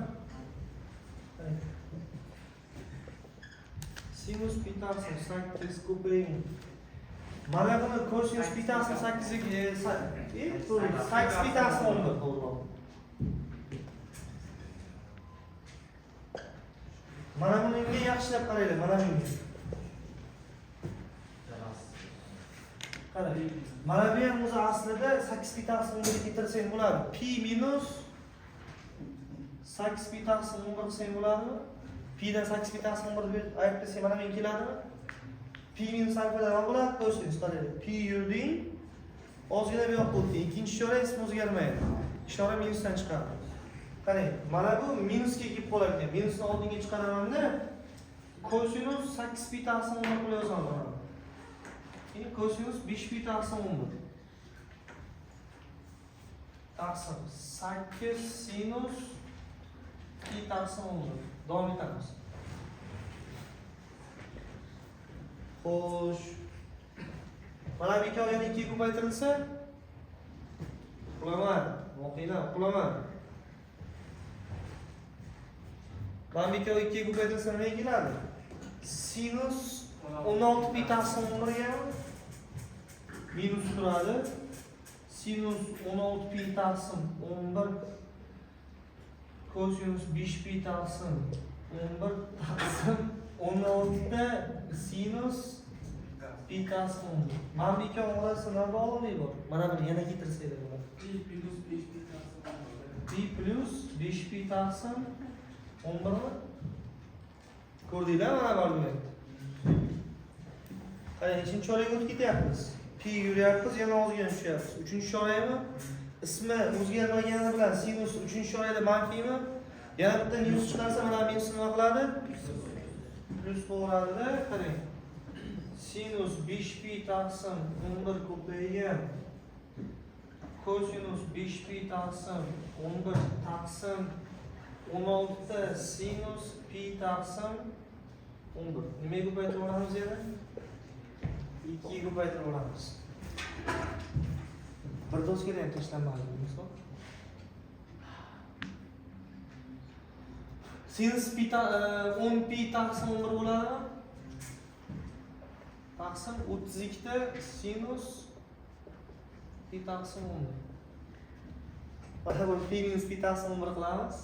Sinus bitasini 8 ko'paying. Mana buni kosinus bitasini 8 ga 8 bitasini 11 to'g'ri. Mana buni unga yaxshilab qaranglar, mana bunga. Qarang. Mana bu ham o'zi aslida 8 bitasini 11 ga keltirsang bo'ladi. Pi minus 8 bitasini 11 qilsang bo'ladimi? Pi dan 8 bitasini 11 ayirib tasang mana men keladimi? Pi minus alfadan nima bo'ladi? Kosinus qarang. Pi yurding. Ozgina bu yoqqa o'tding. Ikkinchi ishora ismi o'zgarmaydi. Ishora minusdan chiqadi. Qarang, mana bu minusga kelib qolar ekan. Minusni oldinga chiqaramanda kosinus 8 bitasini 11 qilib yozaman. Yine kosinus 5 pi taqsim 11. Taqsim 8 sinus pi taqsim 11. Davom etamiz. Xo'sh. Mana bu ikkovi yana 2 ga ko'paytirilsa, qulaman. Voqealar qulaman. Mana bu ikkovi 2 ga ko'paytirilsa nima keladi? Sinus 16 pi taqsim 11 ga minus turadi. Sinus 16 pi taqsim 11 kosinus 5 pi taqsim 11 taqsim 16 da sinus pi taqsim 11. Mana bu ikkovi orasida nima bog'liqlik bor? Mana buni yana keltirsaylar bo'ladi. Pi plus 5 pi taqsim 11 mi? Ko'rdinglar mana bu argument. Qarang, ikkinchi choraga o'tib ketyapmiz. Pi yuryapmiz, yana ozgina tushyapmiz. Uchinchi chorakmi? Ismi o'zgarmagani bilan sinus uchinchi chorakda manfiymi? Yana bitta minus chiqarsa, mana minus nima qiladi? Plus bo'ladi-da, qarang. Sinus 5 pi taqsim 11 ko'paygan kosinus 5 pi taqsim 11 taqsim 16 da sinus pi taqsim 11. Nimaga ko'paytirib olamiz yana? 2 ga ko'paytirib olamiz. Bir doskaga ham tashlanmaydi misol. Sinus pi 10 pi taqsim 11 bo'ladimi? Taqsim 32 da sinus pi taqsim 11. Mana bu pi minus pi taqsim 11 qilamiz.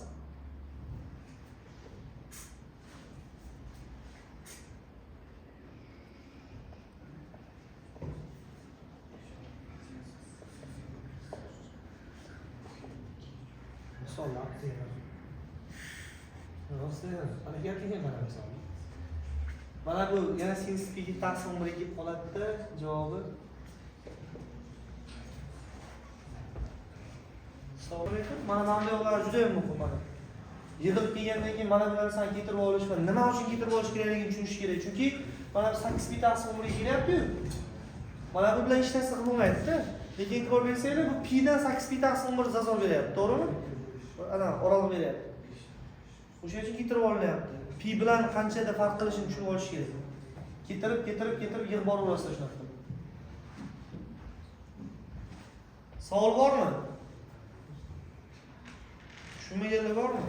Misollar deyman. Rosa, ana gapga mana misol. Mana bu yana sinus pi taqsim 11 ga kelib qoladi-da, javobi. Savol-ku, mana bunday juda ham muhim mana. Yig'ilib kelgandan keyin mana bu narsani keltirib olish va nima uchun keltirib olish kerakligini tushunish kerak. Chunki mana bu 8 pi taqsim 11 ga kelyapti-ku. Mana bu bilan hech narsa qilmaydi-da. Lekin ko'rib bersanglar, bu pi dan 8 pi taqsim 11 zazor beryapti, to'g'rimi? Ana oraliq beryapti. O'sha uchun keltirib olinyapti. Pi bilan qanchada farq qilishini tushunib olish kerak. Ketirib yig'ib boraverasizlar shunaqa. Savol bormi? Tushunmaganlar bormi?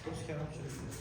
Do'stga olib chiqing.